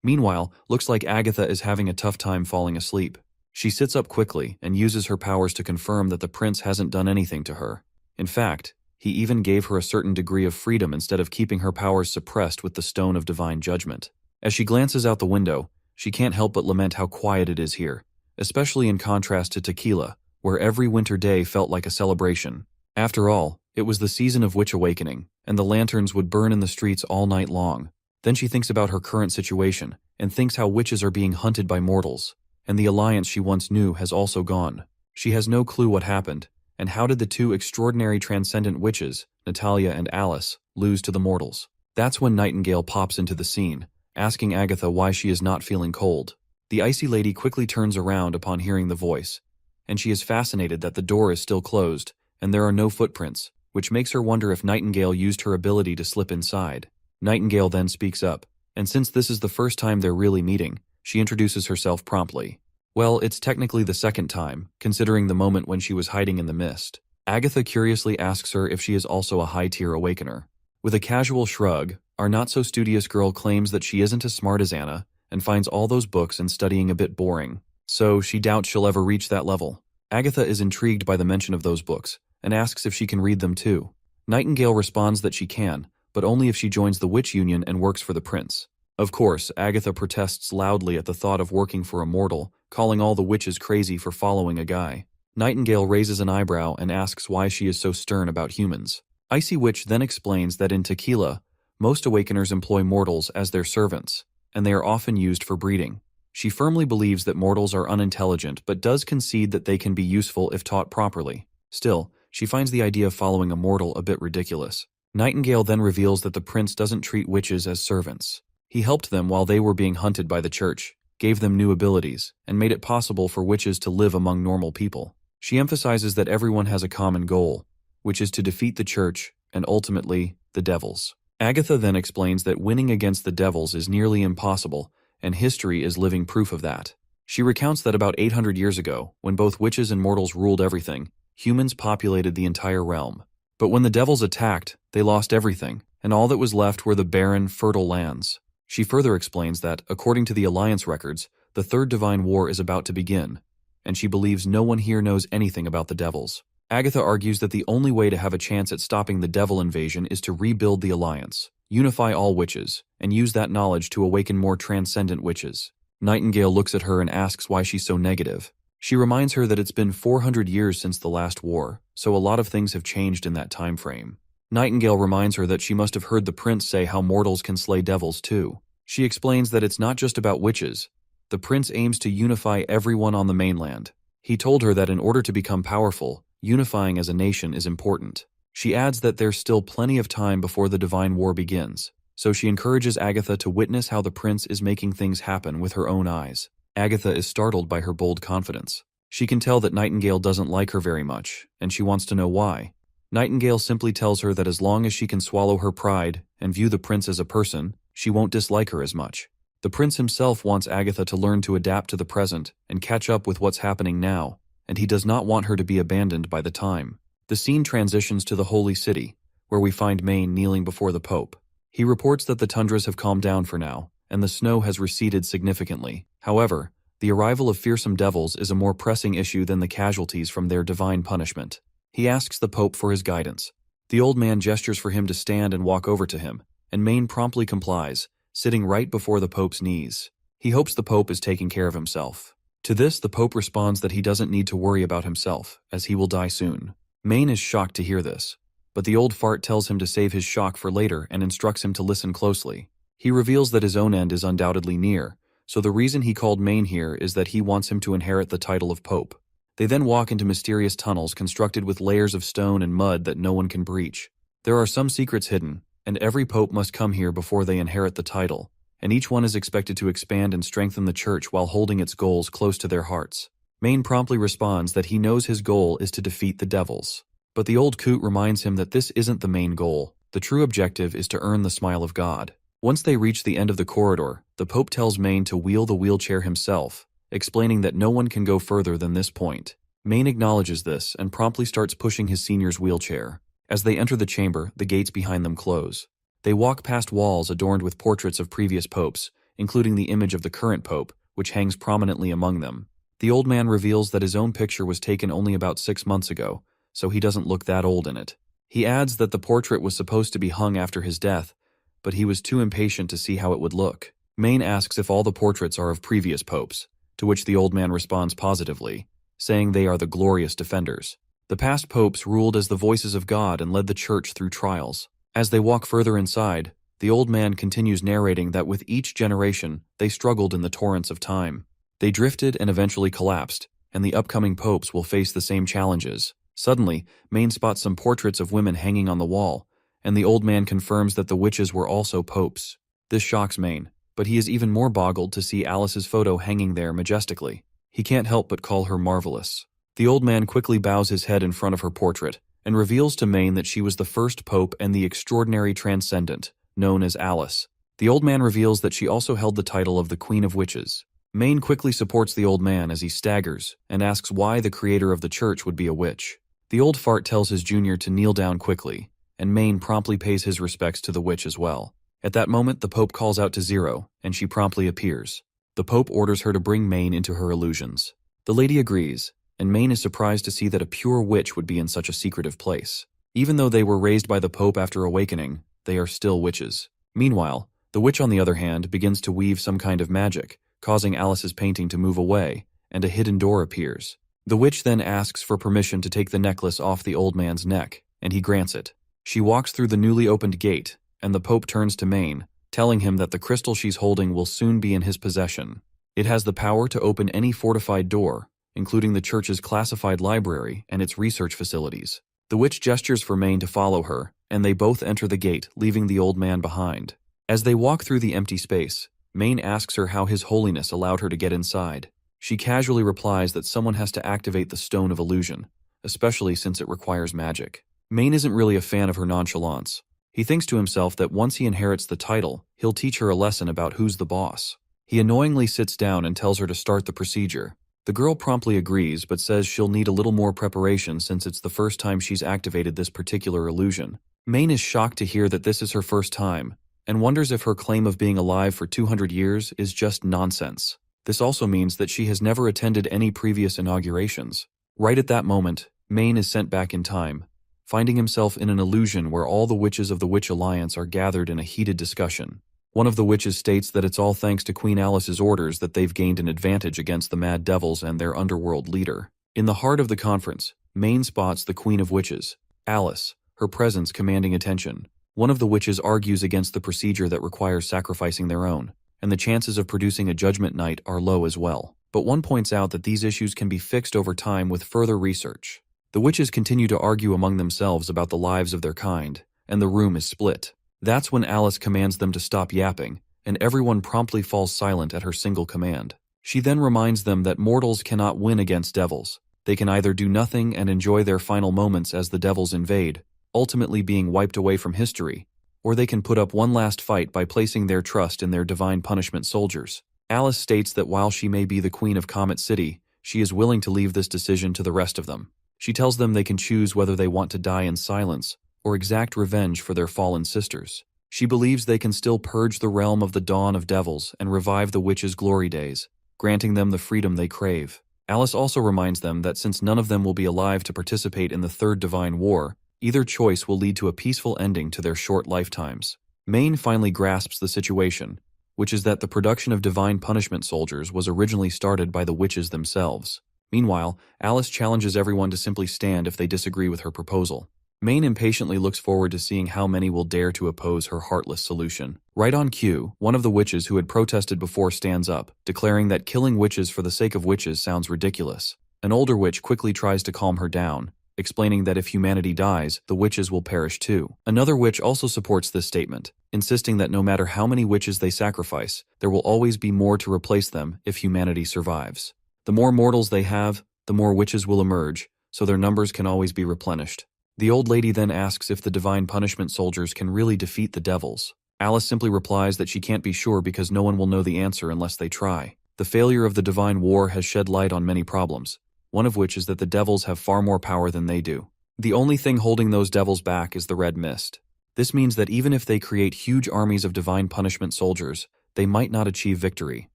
Meanwhile, looks like Agatha is having a tough time falling asleep. She sits up quickly and uses her powers to confirm that the prince hasn't done anything to her. In fact, he even gave her a certain degree of freedom instead of keeping her powers suppressed with the Stone of Divine Judgment. As she glances out the window, she can't help but lament how quiet it is here, especially in contrast to Tequila, where every winter day felt like a celebration. After all, it was the season of Witch Awakening, and the lanterns would burn in the streets all night long. Then she thinks about her current situation, and thinks how witches are being hunted by mortals, and the alliance she once knew has also gone. She has no clue what happened, and how did the two extraordinary transcendent witches, Natalia and Alice, lose to the mortals. That's when Nightingale pops into the scene, asking Agatha why she is not feeling cold. The icy lady quickly turns around upon hearing the voice, and she is fascinated that the door is still closed, and there are no footprints, which makes her wonder if Nightingale used her ability to slip inside. Nightingale then speaks up, and since this is the first time they're really meeting, she introduces herself promptly. Well, it's technically the second time, considering the moment when she was hiding in the mist. Agatha curiously asks her if she is also a high-tier awakener. With a casual shrug, our not-so-studious girl claims that she isn't as smart as Anna, and finds all those books and studying a bit boring, so she doubts she'll ever reach that level. Agatha is intrigued by the mention of those books, and asks if she can read them too. Nightingale responds that she can, but only if she joins the Witch Union and works for the prince. Of course, Agatha protests loudly at the thought of working for a mortal, calling all the witches crazy for following a guy. Nightingale raises an eyebrow and asks why she is so stern about humans. Icy Witch then explains that in Tequila, most awakeners employ mortals as their servants, and they are often used for breeding. She firmly believes that mortals are unintelligent but does concede that they can be useful if taught properly. Still, she finds the idea of following a mortal a bit ridiculous. Nightingale then reveals that the prince doesn't treat witches as servants. He helped them while they were being hunted by the church, gave them new abilities, and made it possible for witches to live among normal people. She emphasizes that everyone has a common goal, which is to defeat the church and ultimately, the devils. Agatha then explains that winning against the devils is nearly impossible, and history is living proof of that. She recounts that about 800 years ago, when both witches and mortals ruled everything, humans populated the entire realm. But when the devils attacked, they lost everything, and all that was left were the barren, fertile lands. She further explains that, according to the Alliance records, the Third Divine War is about to begin, and she believes no one here knows anything about the devils. Agatha argues that the only way to have a chance at stopping the devil invasion is to rebuild the Alliance, unify all witches, and use that knowledge to awaken more transcendent witches. Nightingale looks at her and asks why she's so negative. She reminds her that it's been 400 years since the last war, so a lot of things have changed in that time frame. Nightingale reminds her that she must have heard the prince say how mortals can slay devils too. She explains that it's not just about witches. The prince aims to unify everyone on the mainland. He told her that in order to become powerful, unifying as a nation is important. She adds that there's still plenty of time before the Divine War begins, so she encourages Agatha to witness how the prince is making things happen with her own eyes. Agatha is startled by her bold confidence. She can tell that Nightingale doesn't like her very much, and she wants to know why. Nightingale simply tells her that as long as she can swallow her pride and view the prince as a person, she won't dislike her as much. The prince himself wants Agatha to learn to adapt to the present and catch up with what's happening now, and he does not want her to be abandoned by the time. The scene transitions to the Holy City, where we find Maine kneeling before the Pope. He reports that the tundras have calmed down for now, and the snow has receded significantly. However, the arrival of fearsome devils is a more pressing issue than the casualties from their divine punishment. He asks the Pope for his guidance. The old man gestures for him to stand and walk over to him, and Maine promptly complies, sitting right before the Pope's knees. He hopes the Pope is taking care of himself. To this, the Pope responds that he doesn't need to worry about himself, as he will die soon. Maine is shocked to hear this, but the old fart tells him to save his shock for later and instructs him to listen closely. He reveals that his own end is undoubtedly near, so the reason he called Maine here is that he wants him to inherit the title of Pope. They then walk into mysterious tunnels constructed with layers of stone and mud that no one can breach. There are some secrets hidden, and every pope must come here before they inherit the title, and each one is expected to expand and strengthen the church while holding its goals close to their hearts. Maine promptly responds that he knows his goal is to defeat the devils. But the old coot reminds him that this isn't the main goal. The true objective is to earn the smile of God. Once they reach the end of the corridor, the Pope tells Maine to wheel the wheelchair himself, explaining that no one can go further than this point. Maine acknowledges this and promptly starts pushing his senior's wheelchair. As they enter the chamber, the gates behind them close. They walk past walls adorned with portraits of previous popes, including the image of the current pope, which hangs prominently among them. The old man reveals that his own picture was taken only about 6 months ago, so he doesn't look that old in it. He adds that the portrait was supposed to be hung after his death, but he was too impatient to see how it would look. Maine asks if all the portraits are of previous popes, to which the old man responds positively, saying they are the glorious defenders. The past popes ruled as the voices of God and led the church through trials. As they walk further inside, the old man continues narrating that with each generation, they struggled in the torrents of time. They drifted and eventually collapsed, and the upcoming popes will face the same challenges. Suddenly, Maine spots some portraits of women hanging on the wall, and the old man confirms that the witches were also popes. This shocks Maine, but he is even more boggled to see Alice's photo hanging there majestically. He can't help but call her marvelous. The old man quickly bows his head in front of her portrait, and reveals to Maine that she was the first pope and the extraordinary transcendent, known as Alice. The old man reveals that she also held the title of the Queen of Witches. Maine quickly supports the old man as he staggers, and asks why the creator of the church would be a witch. The old fart tells his junior to kneel down quickly, and Maine promptly pays his respects to the witch as well. At that moment, the pope calls out to Zero, and she promptly appears. The pope orders her to bring Maine into her illusions. The lady agrees, and Maine is surprised to see that a pure witch would be in such a secretive place. Even though they were raised by the pope after awakening, they are still witches. Meanwhile, the witch on the other hand begins to weave some kind of magic, causing Alice's painting to move away, and a hidden door appears. The witch then asks for permission to take the necklace off the old man's neck, and he grants it. She walks through the newly opened gate, and the pope turns to Maine, telling him that the crystal she's holding will soon be in his possession. It has the power to open any fortified door, including the church's classified library and its research facilities. The witch gestures for Maine to follow her, and they both enter the gate, leaving the old man behind. As they walk through the empty space, Maine asks her how His Holiness allowed her to get inside. She casually replies that someone has to activate the Stone of Illusion, especially since it requires magic. Maine isn't really a fan of her nonchalance. He thinks to himself that once he inherits the title, he'll teach her a lesson about who's the boss. He annoyingly sits down and tells her to start the procedure. The girl promptly agrees, but says she'll need a little more preparation since it's the first time she's activated this particular illusion. Maine is shocked to hear that this is her first time, and wonders if her claim of being alive for 200 years is just nonsense. This also means that she has never attended any previous inaugurations. Right at that moment, Maine is sent back in time, finding himself in an illusion where all the witches of the Witch Alliance are gathered in a heated discussion. One of the witches states that it's all thanks to Queen Alice's orders that they've gained an advantage against the Mad Devils and their underworld leader. In the heart of the conference, Maine spots the Queen of Witches, Alice, her presence commanding attention. One of the witches argues against the procedure that requires sacrificing their own, and the chances of producing a judgment night are low as well. But one points out that these issues can be fixed over time with further research. The witches continue to argue among themselves about the lives of their kind, and the room is split. That's when Alice commands them to stop yapping, and everyone promptly falls silent at her single command. She then reminds them that mortals cannot win against devils. They can either do nothing and enjoy their final moments as the devils invade, ultimately being wiped away from history, or they can put up one last fight by placing their trust in their divine punishment soldiers. Alice states that while she may be the queen of Comet City, she is willing to leave this decision to the rest of them. She tells them they can choose whether they want to die in silence or exact revenge for their fallen sisters. She believes they can still purge the realm of the dawn of devils and revive the witches' glory days, granting them the freedom they crave. Alice also reminds them that since none of them will be alive to participate in the Third Divine War, either choice will lead to a peaceful ending to their short lifetimes. Maine finally grasps the situation, which is that the production of divine punishment soldiers was originally started by the witches themselves. Meanwhile, Alice challenges everyone to simply stand if they disagree with her proposal. Maine impatiently looks forward to seeing how many will dare to oppose her heartless solution. Right on cue, one of the witches who had protested before stands up, declaring that killing witches for the sake of witches sounds ridiculous. An older witch quickly tries to calm her down, explaining that if humanity dies, the witches will perish too. Another witch also supports this statement, insisting that no matter how many witches they sacrifice, there will always be more to replace them if humanity survives. The more mortals they have, the more witches will emerge, so their numbers can always be replenished. The old lady then asks if the divine punishment soldiers can really defeat the devils. Alice simply replies that she can't be sure because no one will know the answer unless they try. The failure of the divine war has shed light on many problems, one of which is that the devils have far more power than they do. The only thing holding those devils back is the red mist. This means that even if they create huge armies of divine punishment soldiers, they might not achieve victory.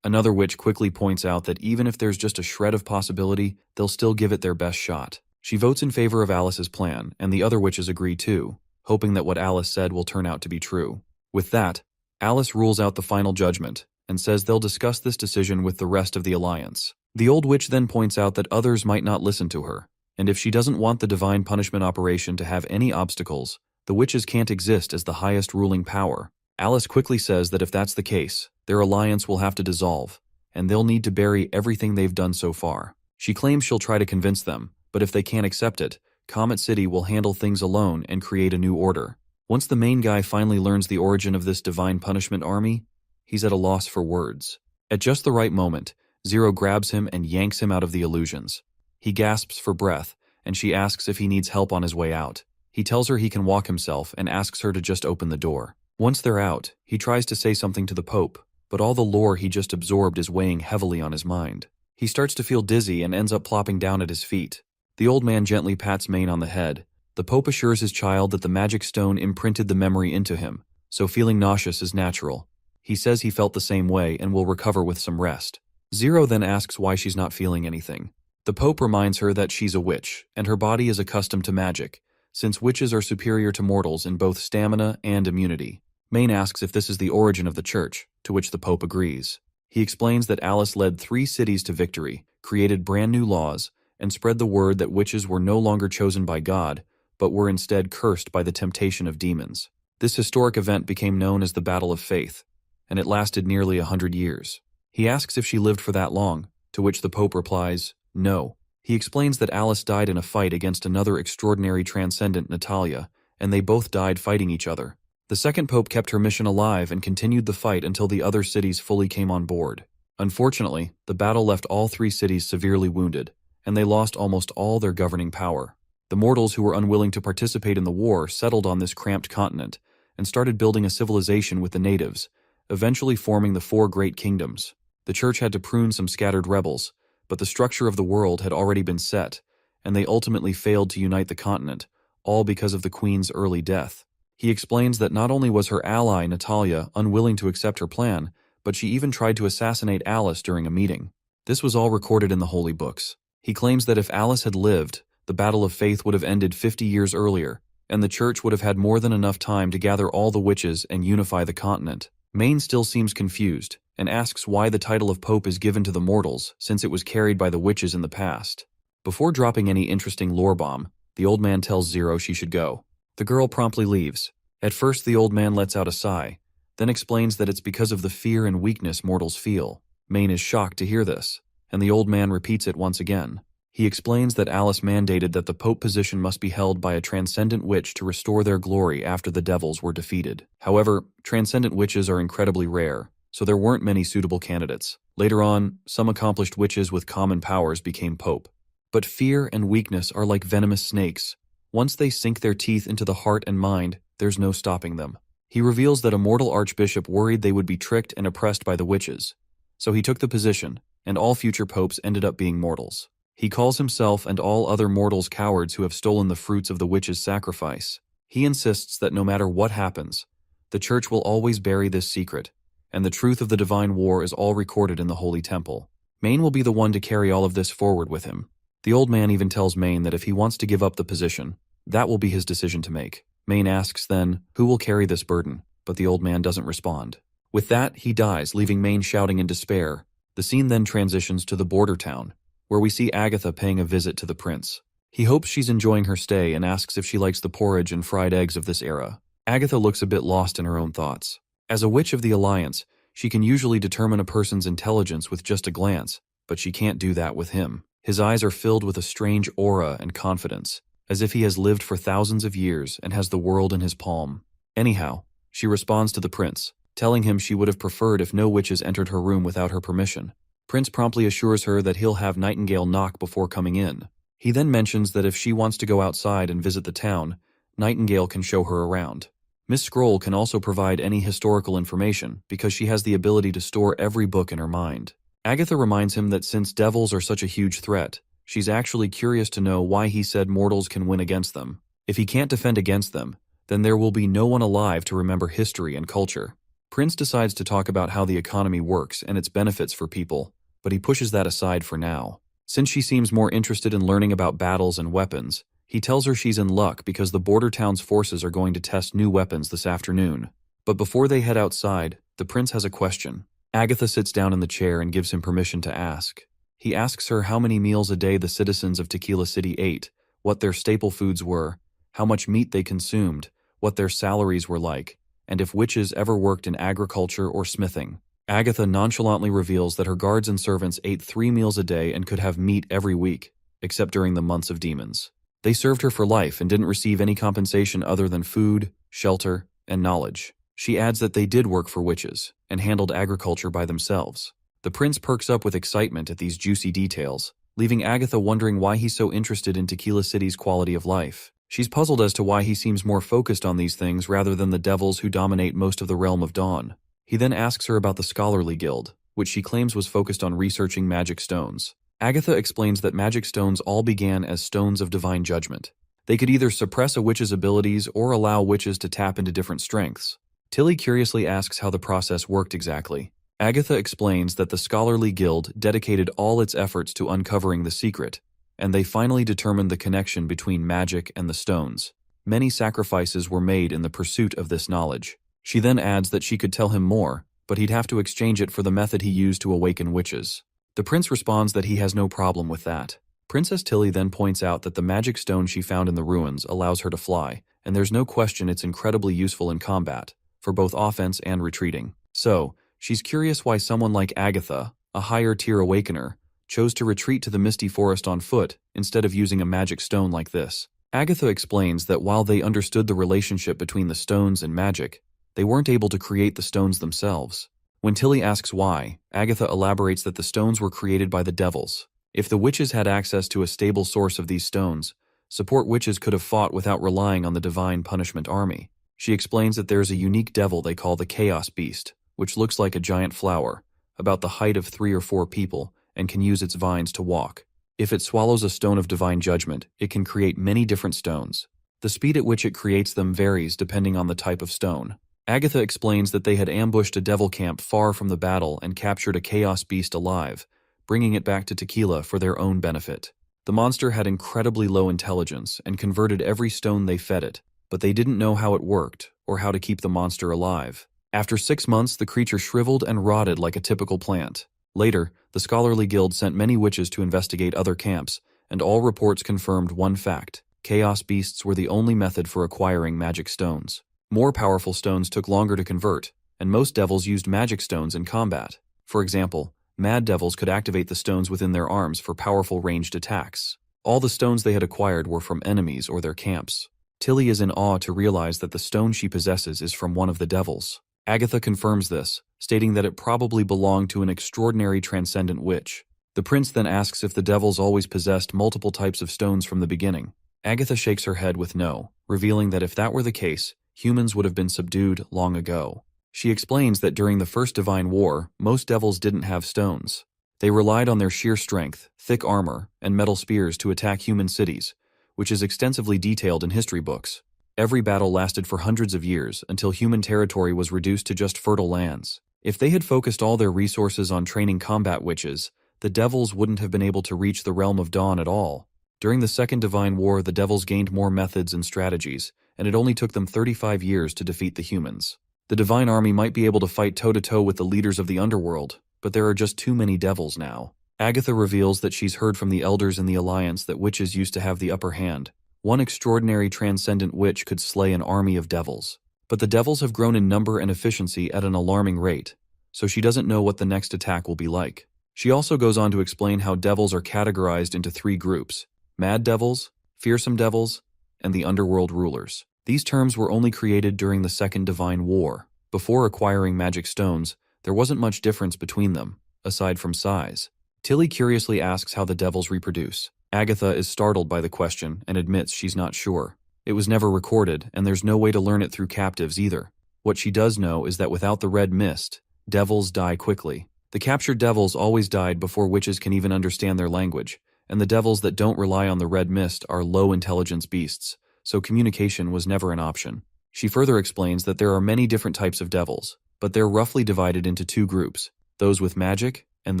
Another witch quickly points out that even if there's just a shred of possibility, they'll still give it their best shot. She votes in favor of Alice's plan, and the other witches agree too, hoping that what Alice said will turn out to be true. With that, Alice rules out the final judgment, and says they'll discuss this decision with the rest of the alliance. The old witch then points out that others might not listen to her, and if she doesn't want the divine punishment operation to have any obstacles, the witches can't exist as the highest ruling power. Alice quickly says that if that's the case, their alliance will have to dissolve, and they'll need to bury everything they've done so far. She claims she'll try to convince them, but if they can't accept it, Comet City will handle things alone and create a new order. Once the main guy finally learns the origin of this divine punishment army, he's at a loss for words. At just the right moment, Zero grabs him and yanks him out of the illusions. He gasps for breath, and she asks if he needs help on his way out. He tells her he can walk himself and asks her to just open the door. Once they're out, he tries to say something to the Pope, but all the lore he just absorbed is weighing heavily on his mind. He starts to feel dizzy and ends up plopping down at his feet. The old man gently pats Maine on the head. The Pope assures his child that the magic stone imprinted the memory into him, so feeling nauseous is natural. He says he felt the same way and will recover with some rest. Zero then asks why she's not feeling anything. The Pope reminds her that she's a witch, and her body is accustomed to magic, since witches are superior to mortals in both stamina and immunity. Maine asks if this is the origin of the church, to which the Pope agrees. He explains that Alice led 3 cities to victory, created brand new laws, and spread the word that witches were no longer chosen by God, but were instead cursed by the temptation of demons. This historic event became known as the Battle of Faith, and it lasted nearly 100 years. He asks if she lived for that long, to which the Pope replies, no. He explains that Alice died in a fight against another extraordinary transcendent, Natalia, and they both died fighting each other. The second Pope kept her mission alive and continued the fight until the other cities fully came on board. Unfortunately, the battle left all 3 cities severely wounded, and they lost almost all their governing power. The mortals who were unwilling to participate in the war settled on this cramped continent and started building a civilization with the natives, eventually forming the 4 great kingdoms. The church had to prune some scattered rebels, but the structure of the world had already been set, and they ultimately failed to unite the continent, all because of the queen's early death. He explains that not only was her ally, Natalia, unwilling to accept her plan, but she even tried to assassinate Alice during a meeting. This was all recorded in the holy books. He claims that if Alice had lived, the Battle of Faith would have ended 50 years earlier, and the church would have had more than enough time to gather all the witches and unify the continent. Maine still seems confused, and asks why the title of Pope is given to the mortals, since it was carried by the witches in the past. Before dropping any interesting lore bomb, the old man tells Zero she should go. The girl promptly leaves. At first, the old man lets out a sigh, then explains that it's because of the fear and weakness mortals feel. Maine is shocked to hear this, and the old man repeats it once again. He explains that Alice mandated that the Pope position must be held by a transcendent witch to restore their glory after the devils were defeated. However, transcendent witches are incredibly rare, so there weren't many suitable candidates. Later on, some accomplished witches with common powers became Pope. But fear and weakness are like venomous snakes. Once they sink their teeth into the heart and mind, there's no stopping them. He reveals that a mortal archbishop worried they would be tricked and oppressed by the witches. So he took the position, and all future popes ended up being mortals. He calls himself and all other mortals cowards who have stolen the fruits of the witches' sacrifice. He insists that no matter what happens, the church will always bury this secret, and the truth of the divine war is all recorded in the holy temple. Maine will be the one to carry all of this forward with him. The old man even tells Maine that if he wants to give up the position, that will be his decision to make. Maine asks then, who will carry this burden? But the old man doesn't respond. With that, he dies, leaving Maine shouting in despair. The scene then transitions to the border town, where we see Agatha paying a visit to the prince. He hopes she's enjoying her stay and asks if she likes the porridge and fried eggs of this era. Agatha looks a bit lost in her own thoughts. As a witch of the Alliance, she can usually determine a person's intelligence with just a glance, but she can't do that with him. His eyes are filled with a strange aura and confidence, as if he has lived for thousands of years and has the world in his palm. Anyhow, she responds to the prince, telling him she would have preferred if no witches entered her room without her permission. Prince promptly assures her that he'll have Nightingale knock before coming in. He then mentions that if she wants to go outside and visit the town, Nightingale can show her around. Miss Scroll can also provide any historical information because she has the ability to store every book in her mind. Agatha reminds him that since devils are such a huge threat, she's actually curious to know why he said mortals can win against them. If he can't defend against them, then there will be no one alive to remember history and culture. Prince decides to talk about how the economy works and its benefits for people, but he pushes that aside for now. Since she seems more interested in learning about battles and weapons, he tells her she's in luck because the border town's forces are going to test new weapons this afternoon. But before they head outside, the prince has a question. Agatha sits down in the chair and gives him permission to ask. He asks her how many meals a day the citizens of Tequila City ate, what their staple foods were, how much meat they consumed, what their salaries were like, and if witches ever worked in agriculture or smithing. Agatha nonchalantly reveals that her guards and servants ate 3 meals a day and could have meat every week, except during the months of demons. They served her for life and didn't receive any compensation other than food, shelter, and knowledge. She adds that they did work for witches and handled agriculture by themselves. The prince perks up with excitement at these juicy details, leaving Agatha wondering why he's so interested in Tequila City's quality of life. She's puzzled as to why he seems more focused on these things rather than the devils who dominate most of the Realm of Dawn. He then asks her about the Scholarly Guild, which she claims was focused on researching magic stones. Agatha explains that magic stones all began as stones of divine judgment. They could either suppress a witch's abilities or allow witches to tap into different strengths. Tilly curiously asks how the process worked exactly. Agatha explains that the Scholarly Guild dedicated all its efforts to uncovering the secret, and they finally determined the connection between magic and the stones. Many sacrifices were made in the pursuit of this knowledge. She then adds that she could tell him more, but he'd have to exchange it for the method he used to awaken witches. The prince responds that he has no problem with that. Princess Tilly then points out that the magic stone she found in the ruins allows her to fly, and there's no question it's incredibly useful in combat, for both offense and retreating. So, she's curious why someone like Agatha, a higher-tier awakener, chose to retreat to the misty forest on foot instead of using a magic stone like this. Agatha explains that while they understood the relationship between the stones and magic, they weren't able to create the stones themselves. When Tilly asks why, Agatha elaborates that the stones were created by the devils. If the witches had access to a stable source of these stones, support witches could have fought without relying on the divine punishment army. She explains that there's a unique devil they call the Chaos Beast, which looks like a giant flower, about the height of 3 or 4 people, and can use its vines to walk. If it swallows a stone of divine judgment, it can create many different stones. The speed at which it creates them varies depending on the type of stone. Agatha explains that they had ambushed a devil camp far from the battle and captured a chaos beast alive, bringing it back to Tequila for their own benefit. The monster had incredibly low intelligence and converted every stone they fed it, but they didn't know how it worked or how to keep the monster alive. After 6 months, the creature shriveled and rotted like a typical plant. Later, the Scholarly Guild sent many witches to investigate other camps, and all reports confirmed one fact: chaos beasts were the only method for acquiring magic stones. More powerful stones took longer to convert, and most devils used magic stones in combat. For example, mad devils could activate the stones within their arms for powerful ranged attacks. All the stones they had acquired were from enemies or their camps. Tilly is in awe to realize that the stone she possesses is from one of the devils. Agatha confirms this, stating that it probably belonged to an extraordinary transcendent witch. The prince then asks if the devils always possessed multiple types of stones from the beginning. Agatha shakes her head with no, revealing that if that were the case, humans would have been subdued long ago. She explains that during the First Divine War, most devils didn't have stones. They relied on their sheer strength, thick armor, and metal spears to attack human cities, which is extensively detailed in history books. Every battle lasted for hundreds of years until human territory was reduced to just fertile lands. If they had focused all their resources on training combat witches, the devils wouldn't have been able to reach the Realm of Dawn at all. During the Second Divine War, the devils gained more methods and strategies, and it only took them 35 years to defeat the humans. The Divine Army might be able to fight toe-to-toe with the leaders of the underworld, but there are just too many devils now. Agatha reveals that she's heard from the elders in the Alliance that witches used to have the upper hand. One extraordinary transcendent witch could slay an army of devils. But the devils have grown in number and efficiency at an alarming rate, so she doesn't know what the next attack will be like. She also goes on to explain how devils are categorized into 3 groups: mad devils, fearsome devils, and the underworld rulers. These terms were only created during the Second Divine War. Before acquiring magic stones, there wasn't much difference between them, aside from size. Tilly curiously asks how the devils reproduce. Agatha is startled by the question and admits she's not sure. It was never recorded, and there's no way to learn it through captives either. What she does know is that without the red mist, devils die quickly. The captured devils always died before witches can even understand their language, and the devils that don't rely on the red mist are low-intelligence beasts, so communication was never an option. She further explains that there are many different types of devils, but they're roughly divided into two groups, those with magic and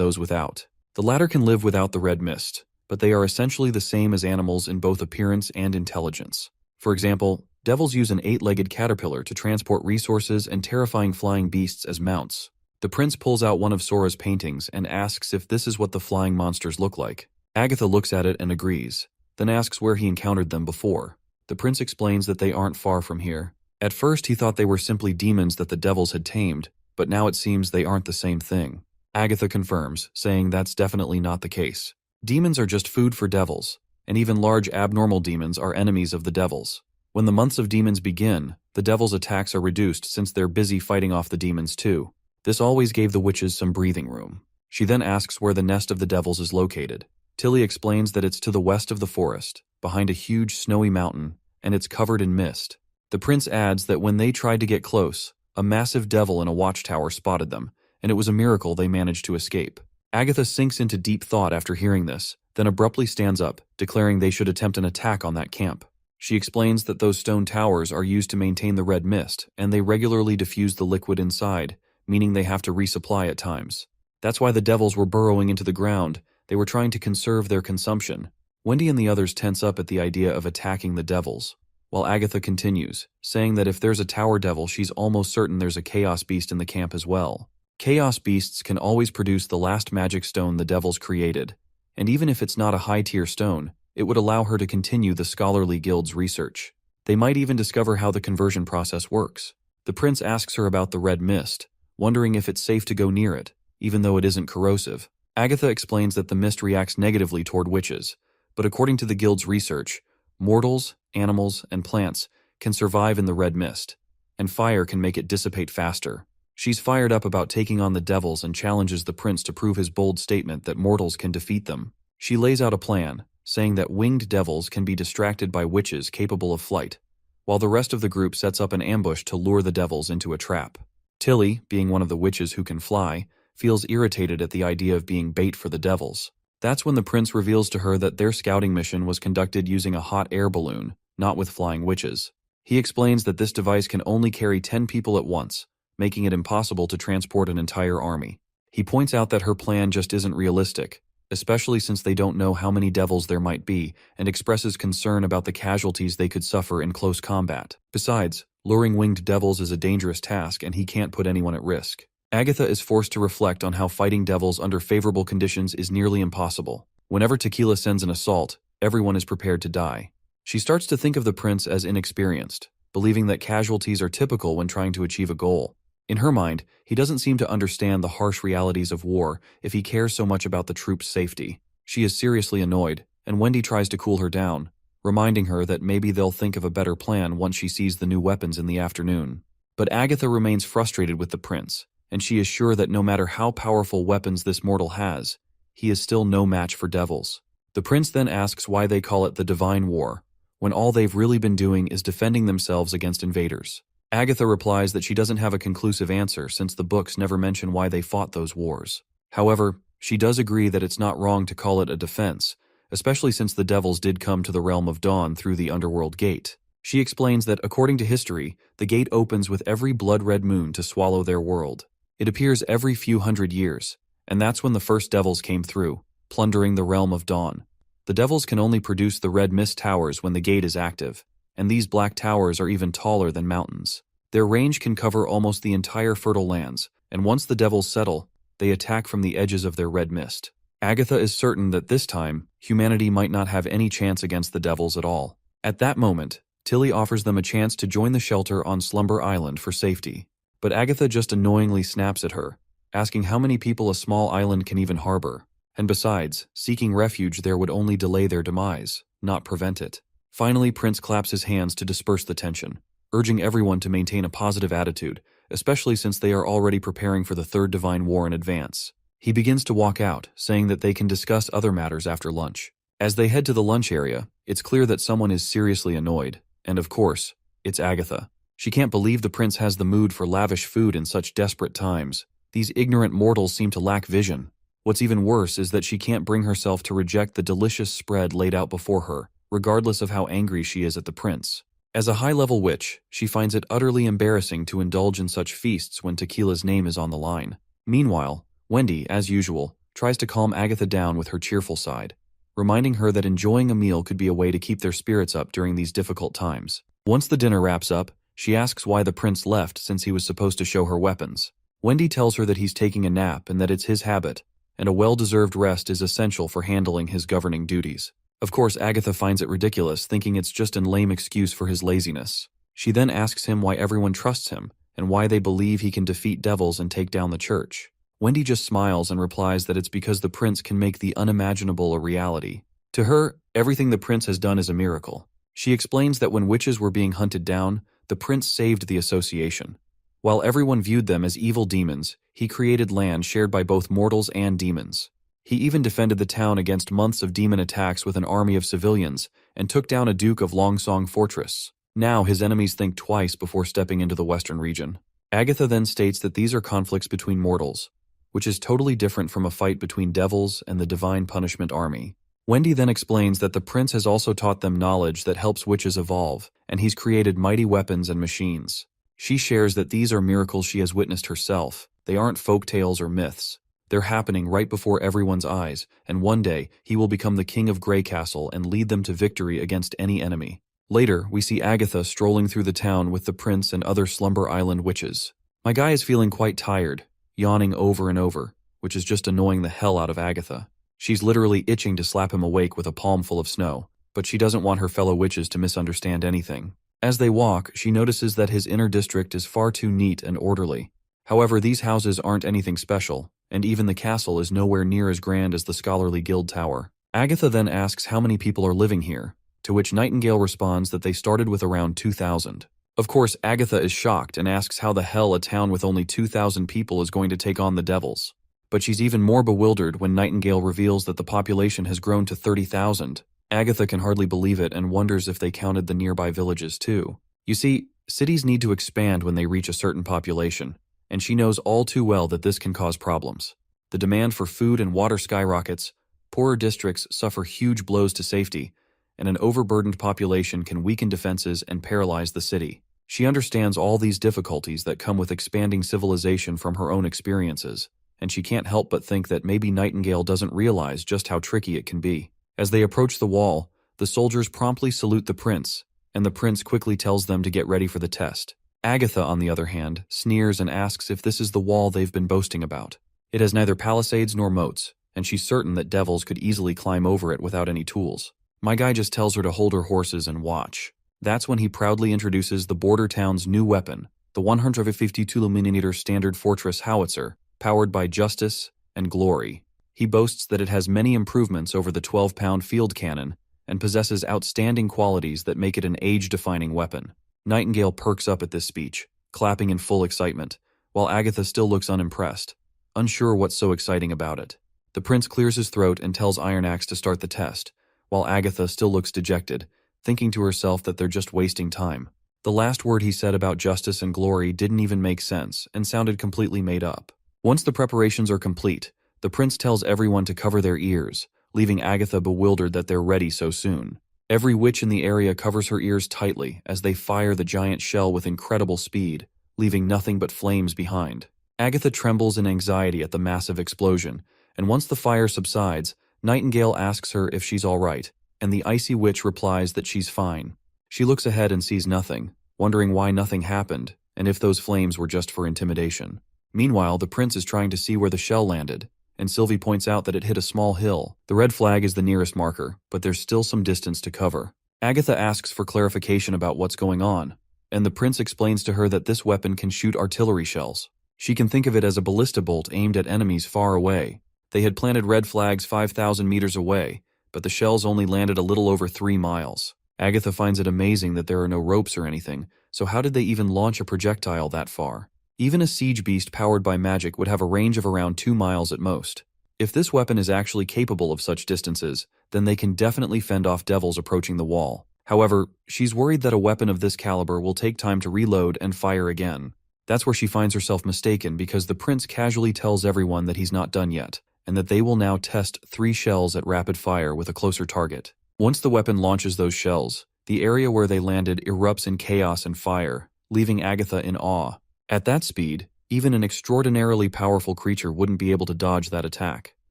those without. The latter can live without the red mist, but they are essentially the same as animals in both appearance and intelligence. For example, devils use an 8-legged caterpillar to transport resources and terrifying flying beasts as mounts. The prince pulls out one of Sora's paintings and asks if this is what the flying monsters look like. Agatha looks at it and agrees, then asks where he encountered them before. The prince explains that they aren't far from here. At first he thought they were simply demons that the devils had tamed, but now it seems they aren't the same thing. Agatha confirms, saying that's definitely not the case. Demons are just food for devils, and even large abnormal demons are enemies of the devils. When the months of demons begin, the devils' attacks are reduced since they're busy fighting off the demons too. This always gave the witches some breathing room. She then asks where the nest of the devils is located. Tilly explains that it's to the west of the forest, behind a huge snowy mountain, and it's covered in mist. The prince adds that when they tried to get close, a massive devil in a watchtower spotted them, and it was a miracle they managed to escape. Agatha sinks into deep thought after hearing this, then abruptly stands up, declaring they should attempt an attack on that camp. She explains that those stone towers are used to maintain the red mist, and they regularly diffuse the liquid inside, meaning they have to resupply at times. That's why the devils were burrowing into the ground. They were trying to conserve their consumption. Wendy and the others tense up at the idea of attacking the devils, while Agatha continues, saying that if there's a tower devil, she's almost certain there's a chaos beast in the camp as well. Chaos beasts can always produce the last magic stone the devils created, and even if it's not a high-tier stone, it would allow her to continue the scholarly guild's research. They might even discover how the conversion process works. The prince asks her about the red mist, wondering if it's safe to go near it, even though it isn't corrosive. Agatha explains that the mist reacts negatively toward witches, but according to the guild's research, mortals, animals, and plants can survive in the red mist, and fire can make it dissipate faster. She's fired up about taking on the devils and challenges the prince to prove his bold statement that mortals can defeat them. She lays out a plan, saying that winged devils can be distracted by witches capable of flight, while the rest of the group sets up an ambush to lure the devils into a trap. Tilly, being one of the witches who can fly, feels irritated at the idea of being bait for the devils. That's when the prince reveals to her that their scouting mission was conducted using a hot air balloon, not with flying witches. He explains that this device can only carry 10 people at once, making it impossible to transport an entire army. He points out that her plan just isn't realistic, especially since they don't know how many devils there might be, and expresses concern about the casualties they could suffer in close combat. Besides, luring winged devils is a dangerous task and he can't put anyone at risk. Agatha is forced to reflect on how fighting devils under favorable conditions is nearly impossible. Whenever Tequila sends an assault, everyone is prepared to die. She starts to think of the prince as inexperienced, believing that casualties are typical when trying to achieve a goal. In her mind, he doesn't seem to understand the harsh realities of war if he cares so much about the troops' safety. She is seriously annoyed, and Wendy tries to cool her down, reminding her that maybe they'll think of a better plan once she sees the new weapons in the afternoon. But Agatha remains frustrated with the prince, and she is sure that no matter how powerful weapons this mortal has, he is still no match for devils. The prince then asks why they call it the Divine War, when all they've really been doing is defending themselves against invaders. Agatha replies that she doesn't have a conclusive answer since the books never mention why they fought those wars. However, she does agree that it's not wrong to call it a defense, especially since the devils did come to the realm of dawn through the underworld gate. She explains that, according to history, the gate opens with every blood-red moon to swallow their world. It appears every few hundred years, and that's when the first devils came through, plundering the realm of dawn. The devils can only produce the red mist towers when the gate is active, and these black towers are even taller than mountains. Their range can cover almost the entire fertile lands, and once the devils settle, they attack from the edges of their red mist. Agatha is certain that this time, humanity might not have any chance against the devils at all. At that moment, Tilly offers them a chance to join the shelter on Slumber Island for safety. But Agatha just annoyingly snaps at her, asking how many people a small island can even harbor. And besides, seeking refuge there would only delay their demise, not prevent it. Finally, Prince claps his hands to disperse the tension, urging everyone to maintain a positive attitude, especially since they are already preparing for the Third Divine War in advance. He begins to walk out, saying that they can discuss other matters after lunch. As they head to the lunch area, it's clear that someone is seriously annoyed, and of course, it's Agatha. She can't believe the prince has the mood for lavish food in such desperate times. These ignorant mortals seem to lack vision. What's even worse is that she can't bring herself to reject the delicious spread laid out before her, regardless of how angry she is at the prince. As a high-level witch, she finds it utterly embarrassing to indulge in such feasts when Tequila's name is on the line. Meanwhile, Wendy, as usual, tries to calm Agatha down with her cheerful side, reminding her that enjoying a meal could be a way to keep their spirits up during these difficult times. Once the dinner wraps up, she asks why the prince left since he was supposed to show her weapons. Wendy tells her that he's taking a nap and that it's his habit, and a well-deserved rest is essential for handling his governing duties. Of course, Agatha finds it ridiculous, thinking it's just a lame excuse for his laziness. She then asks him why everyone trusts him, and why they believe he can defeat devils and take down the church. Wendy just smiles and replies that it's because the prince can make the unimaginable a reality. To her, everything the prince has done is a miracle. She explains that when witches were being hunted down, the prince saved the association. While everyone viewed them as evil demons, he created land shared by both mortals and demons. He even defended the town against months of demon attacks with an army of civilians and took down a Duke of Longsong Fortress. Now his enemies think twice before stepping into the western region. Agatha then states that these are conflicts between mortals, which is totally different from a fight between devils and the Divine Punishment Army. Wendy then explains that the prince has also taught them knowledge that helps witches evolve, and he's created mighty weapons and machines. She shares that these are miracles she has witnessed herself. They aren't folk tales or myths. They're happening right before everyone's eyes, and one day he will become the king of Grey Castle and lead them to victory against any enemy. Later, we see Agatha strolling through the town with the prince and other Slumber Island witches. My guy is feeling quite tired, yawning over and over, which is just annoying the hell out of Agatha. She's literally itching to slap him awake with a palm full of snow, but she doesn't want her fellow witches to misunderstand anything. As they walk, she notices that his inner district is far too neat and orderly. However, these houses aren't anything special, and even the castle is nowhere near as grand as the scholarly guild tower. Agatha then asks how many people are living here, to which Nightingale responds that they started with around 2,000. Of course, Agatha is shocked and asks how the hell a town with only 2,000 people is going to take on the devils. But she's even more bewildered when Nightingale reveals that the population has grown to 30,000. Agatha can hardly believe it and wonders if they counted the nearby villages too. You see, cities need to expand when they reach a certain population, and she knows all too well that this can cause problems. The demand for food and water skyrockets, poorer districts suffer huge blows to safety, and an overburdened population can weaken defenses and paralyze the city. She understands all these difficulties that come with expanding civilization from her own experiences, and she can't help but think that maybe Nightingale doesn't realize just how tricky it can be. As they approach the wall, the soldiers promptly salute the prince, and the prince quickly tells them to get ready for the test. Agatha, on the other hand, sneers and asks if this is the wall they've been boasting about. It has neither palisades nor moats, and she's certain that devils could easily climb over it without any tools. My guy just tells her to hold her horses and watch. That's when he proudly introduces the border town's new weapon, the 152mm standard fortress howitzer, powered by Justice and Glory. He boasts that it has many improvements over the 12-pound field cannon and possesses outstanding qualities that make it an age-defining weapon. Nightingale perks up at this speech, clapping in full excitement, while Agatha still looks unimpressed, unsure what's so exciting about it. The prince clears his throat and tells Ironaxe to start the test, while Agatha still looks dejected, thinking to herself that they're just wasting time. The last word he said about Justice and Glory didn't even make sense and sounded completely made up. Once the preparations are complete, the prince tells everyone to cover their ears, leaving Agatha bewildered that they're ready so soon. Every witch in the area covers her ears tightly as they fire the giant shell with incredible speed, leaving nothing but flames behind. Agatha trembles in anxiety at the massive explosion, and once the fire subsides, Nightingale asks her if she's all right, and the icy witch replies that she's fine. She looks ahead and sees nothing, wondering why nothing happened, and if those flames were just for intimidation. Meanwhile, the prince is trying to see where the shell landed, and Sylvie points out that it hit a small hill. The red flag is the nearest marker, but there's still some distance to cover. Agatha asks for clarification about what's going on, and the prince explains to her that this weapon can shoot artillery shells. She can think of it as a ballista bolt aimed at enemies far away. They had planted red flags 5,000 meters away, but the shells only landed a little over 3 miles. Agatha finds it amazing that there are no ropes or anything, so how did they even launch a projectile that far? Even a siege beast powered by magic would have a range of around 2 miles at most. If this weapon is actually capable of such distances, then they can definitely fend off devils approaching the wall. However, she's worried that a weapon of this caliber will take time to reload and fire again. That's where she finds herself mistaken because the prince casually tells everyone that he's not done yet, and that they will now test 3 shells at rapid fire with a closer target. Once the weapon launches those shells, The area where they landed erupts in chaos and fire, leaving Agatha in awe. At that speed, even an extraordinarily powerful creature wouldn't be able to dodge that attack.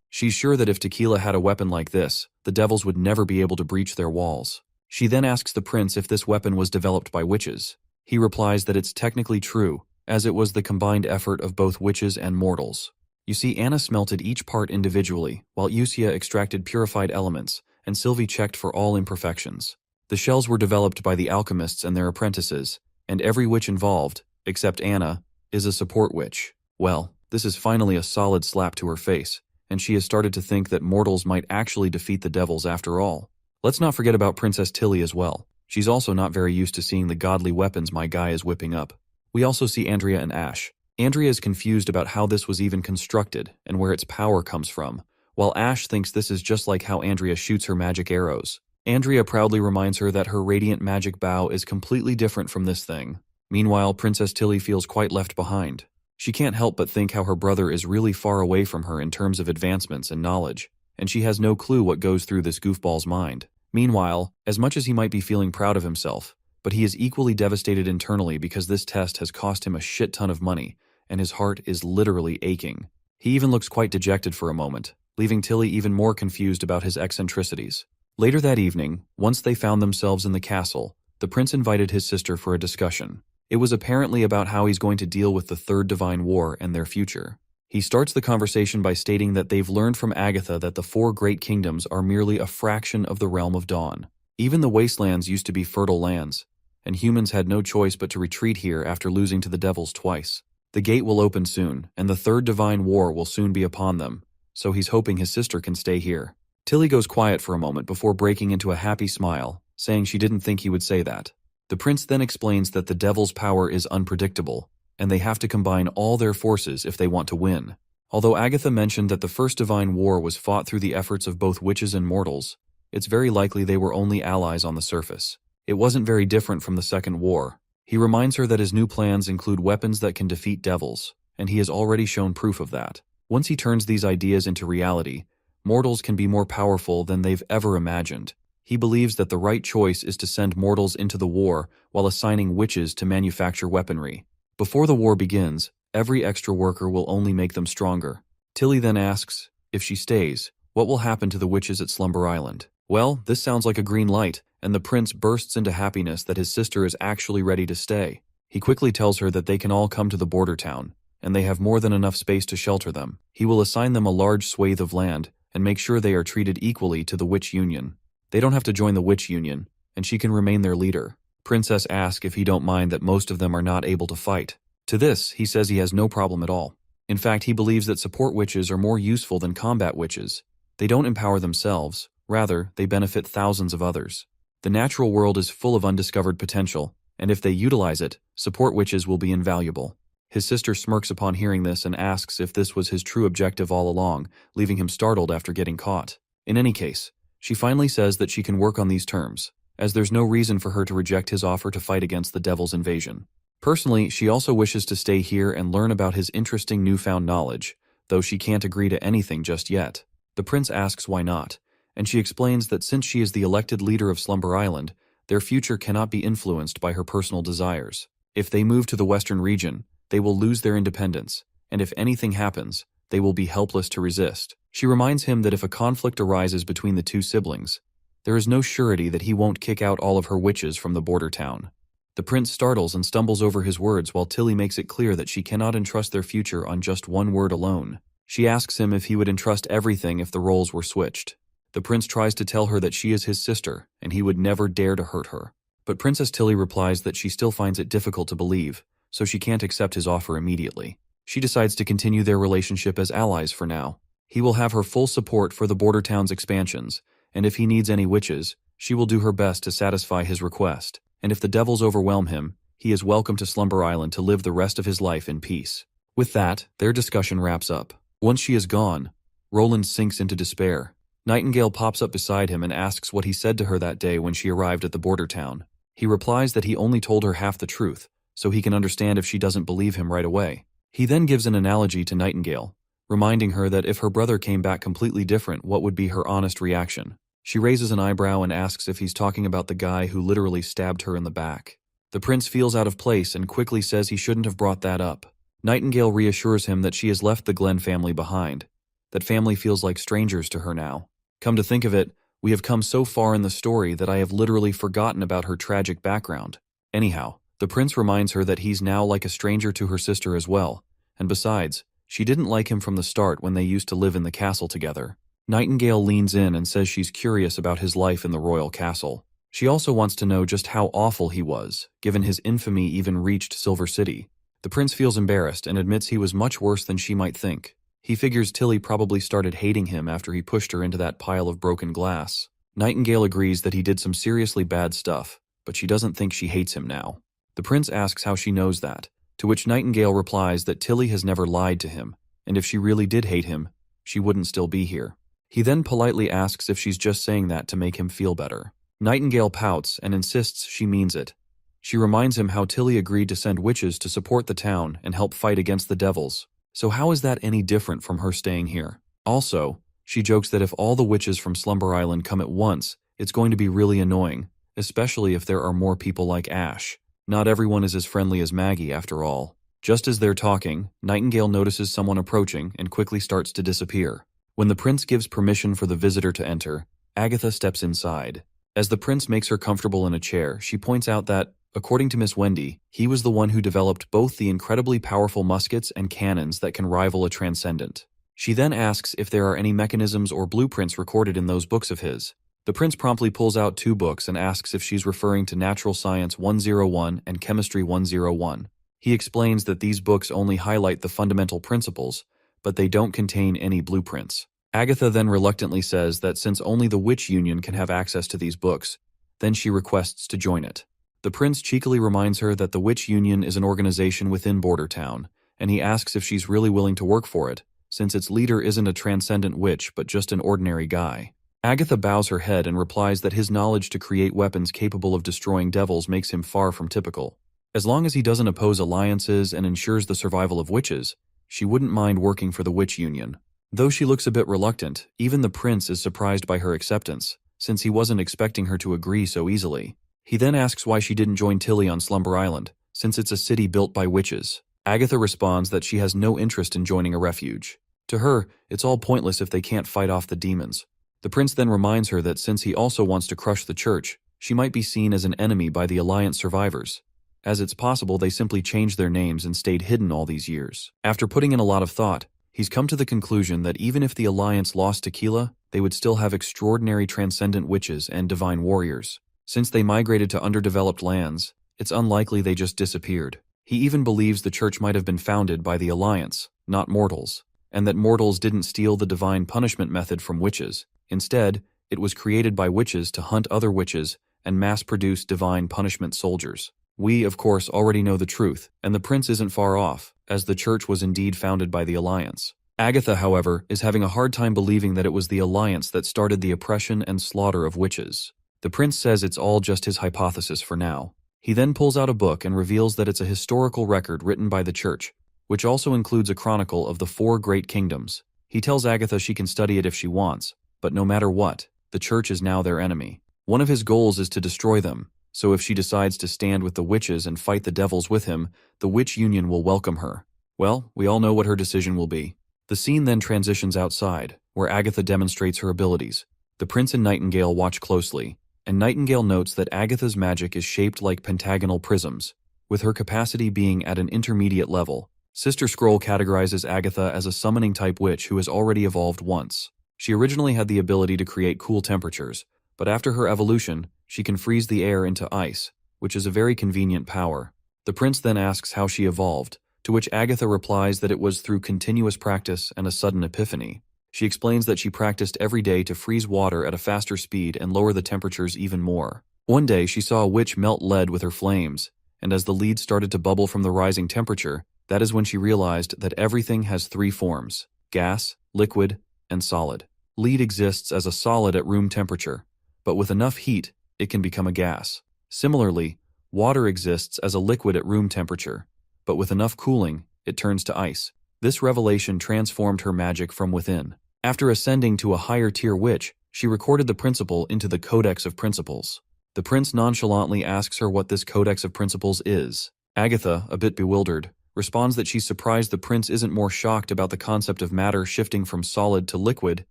She's sure that if Tequila had a weapon like this, the devils would never be able to breach their walls. She then asks the prince if this weapon was developed by witches. He replies that it's technically true, as it was the combined effort of both witches and mortals. You see, Anna smelted each part individually, while Usia extracted purified elements, and Sylvie checked for all imperfections. The shells were developed by the alchemists and their apprentices, and every witch involved, except Anna, is a support witch. Well, this is finally a solid slap to her face, and she has started to think that mortals might actually defeat the devils after all. Let's not forget about Princess Tilly as well. She's also not very used to seeing the godly weapons my guy is whipping up. We also see Andrea and Ash. Andrea is confused about how this was even constructed and where its power comes from, while Ash thinks this is just like how Andrea shoots her magic arrows. Andrea proudly reminds her that her radiant magic bow is completely different from this thing. Meanwhile, Princess Tilly feels quite left behind. She can't help but think how her brother is really far away from her in terms of advancements and knowledge, and she has no clue what goes through this goofball's mind. Meanwhile, as much as he might be feeling proud of himself, but he is equally devastated internally because this test has cost him a shit ton of money, and his heart is literally aching. He even looks quite dejected for a moment, leaving Tilly even more confused about his eccentricities. Later that evening, once they found themselves in the castle, the prince invited his sister for a discussion. It was apparently about how he's going to deal with the Third Divine War and their future. He starts the conversation by stating that they've learned from Agatha that the 4 great kingdoms are merely a fraction of the realm of Dawn. Even the wastelands used to be fertile lands, and humans had no choice but to retreat here after losing to the devils twice. The gate will open soon, and the Third Divine War will soon be upon them, so he's hoping his sister can stay here. Tilly goes quiet for a moment before breaking into a happy smile, saying she didn't think he would say that. The prince then explains that the devil's power is unpredictable, and they have to combine all their forces if they want to win. Although Agatha mentioned that the First Divine War was fought through the efforts of both witches and mortals, it's very likely they were only allies on the surface. It wasn't very different from the Second War. He reminds her that his new plans include weapons that can defeat devils, and he has already shown proof of that. Once he turns these ideas into reality, mortals can be more powerful than they've ever imagined. He believes that the right choice is to send mortals into the war while assigning witches to manufacture weaponry. Before the war begins, every extra worker will only make them stronger. Tilly then asks, if she stays, what will happen to the witches at Slumber Island? Well, this sounds like a green light, and the prince bursts into happiness that his sister is actually ready to stay. He quickly tells her that they can all come to the border town, and they have more than enough space to shelter them. He will assign them a large swathe of land and make sure they are treated equally to the Witch Union. They don't have to join the Witch Union, and she can remain their leader. Princess asks if he don't mind that most of them are not able to fight. To this, he says he has no problem at all. In fact, he believes that support witches are more useful than combat witches. They don't empower themselves, rather, they benefit thousands of others. The natural world is full of undiscovered potential, and if they utilize it, support witches will be invaluable. His sister smirks upon hearing this and asks if this was his true objective all along, leaving him startled after getting caught. In any case, she finally says that she can work on these terms, as there's no reason for her to reject his offer to fight against the devil's invasion. Personally, she also wishes to stay here and learn about his interesting newfound knowledge, though she can't agree to anything just yet. The prince asks why not, and she explains that since she is the elected leader of Slumber Island, their future cannot be influenced by her personal desires. If they move to the western region, they will lose their independence, and if anything happens, they will be helpless to resist. She reminds him that if a conflict arises between the two siblings, there is no surety that he won't kick out all of her witches from the border town. The prince startles and stumbles over his words while Tilly makes it clear that she cannot entrust their future on just one word alone. She asks him if he would entrust everything if the roles were switched. The prince tries to tell her that she is his sister, and he would never dare to hurt her. But Princess Tilly replies that she still finds it difficult to believe, so she can't accept his offer immediately. She decides to continue their relationship as allies for now. He will have her full support for the border town's expansions, and if he needs any witches, she will do her best to satisfy his request. And if the devils overwhelm him, he is welcome to Slumber Island to live the rest of his life in peace. With that, their discussion wraps up. Once she is gone, Roland sinks into despair. Nightingale pops up beside him and asks what he said to her that day when she arrived at the border town. He replies that he only told her half the truth, so he can understand if she doesn't believe him right away. He then gives an analogy to Nightingale, reminding her that if her brother came back completely different, what would be her honest reaction. She raises an eyebrow and asks if he's talking about the guy who literally stabbed her in the back. The prince feels out of place and quickly says he shouldn't have brought that up. Nightingale reassures him that she has left the Glen family behind. That family feels like strangers to her now. Come to think of it, we have come so far in the story that I have literally forgotten about her tragic background. Anyhow, the prince reminds her that he's now like a stranger to her sister as well, and besides, she didn't like him from the start when they used to live in the castle together. Nightingale leans in and says she's curious about his life in the royal castle. She also wants to know just how awful he was, given his infamy even reached Silver City. The prince feels embarrassed and admits he was much worse than she might think. He figures Tilly probably started hating him after he pushed her into that pile of broken glass. Nightingale agrees that he did some seriously bad stuff, but she doesn't think she hates him now. The prince asks how she knows that, to which Nightingale replies that Tilly has never lied to him, and if she really did hate him, she wouldn't still be here. He then politely asks if she's just saying that to make him feel better. Nightingale pouts and insists she means it. She reminds him how Tilly agreed to send witches to support the town and help fight against the devils. So how is that any different from her staying here? Also, she jokes that if all the witches from Slumber Island come at once, it's going to be really annoying, especially if there are more people like Ash. Not everyone is as friendly as Maggie, after all. Just as they're talking, Nightingale notices someone approaching and quickly starts to disappear. When the prince gives permission for the visitor to enter, Agatha steps inside. As the prince makes her comfortable in a chair, she points out that, according to Miss Wendy, he was the one who developed both the incredibly powerful muskets and cannons that can rival a transcendent. She then asks if there are any mechanisms or blueprints recorded in those books of his. The prince promptly pulls out 2 books and asks if she's referring to Natural Science 101 and Chemistry 101. He explains that these books only highlight the fundamental principles, but they don't contain any blueprints. Agatha then reluctantly says that since only the Witch Union can have access to these books, then she requests to join it. The prince cheekily reminds her that the Witch Union is an organization within Border Town, and he asks if she's really willing to work for it, since its leader isn't a transcendent witch but just an ordinary guy. Agatha bows her head and replies that his knowledge to create weapons capable of destroying devils makes him far from typical. As long as he doesn't oppose alliances and ensures the survival of witches, she wouldn't mind working for the Witch Union. Though she looks a bit reluctant, even the prince is surprised by her acceptance, since he wasn't expecting her to agree so easily. He then asks why she didn't join Tilly on Slumber Island, since it's a city built by witches. Agatha responds that she has no interest in joining a refuge. To her, it's all pointless if they can't fight off the demons. The prince then reminds her that since he also wants to crush the church, she might be seen as an enemy by the Alliance survivors, as it's possible they simply changed their names and stayed hidden all these years. After putting in a lot of thought, he's come to the conclusion that even if the Alliance lost Tequila, they would still have extraordinary transcendent witches and divine warriors. Since they migrated to underdeveloped lands, it's unlikely they just disappeared. He even believes the church might have been founded by the Alliance, not mortals, and that mortals didn't steal the divine punishment method from witches. Instead, it was created by witches to hunt other witches and mass-produce divine punishment soldiers. We, of course, already know the truth, and the prince isn't far off, as the church was indeed founded by the Alliance. Agatha, however, is having a hard time believing that it was the Alliance that started the oppression and slaughter of witches. The prince says it's all just his hypothesis for now. He then pulls out a book and reveals that it's a historical record written by the church, which also includes a chronicle of the 4 great kingdoms. He tells Agatha she can study it if she wants, but no matter what, the church is now their enemy. One of his goals is to destroy them, so if she decides to stand with the witches and fight the devils with him, the Witch Union will welcome her. Well, we all know what her decision will be. The scene then transitions outside, where Agatha demonstrates her abilities. The prince and Nightingale watch closely, and Nightingale notes that Agatha's magic is shaped like pentagonal prisms, with her capacity being at an intermediate level. Sister Scroll categorizes Agatha as a summoning-type witch who has already evolved once. She originally had the ability to create cool temperatures, but after her evolution, she can freeze the air into ice, which is a very convenient power. The prince then asks how she evolved, to which Agatha replies that it was through continuous practice and a sudden epiphany. She explains that she practiced every day to freeze water at a faster speed and lower the temperatures even more. One day, she saw a witch melt lead with her flames, and as the lead started to bubble from the rising temperature, that is when she realized that everything has 3 forms: gas, liquid, and solid. Lead exists as a solid at room temperature, but with enough heat, it can become a gas. Similarly, water exists as a liquid at room temperature, but with enough cooling, it turns to ice. This revelation transformed her magic from within. After ascending to a higher tier witch, She recorded the principle into the Codex of Principles. The prince nonchalantly asks her what this Codex of Principles is. Agatha, a bit bewildered, responds that she's surprised the prince isn't more shocked about the concept of matter shifting from solid to liquid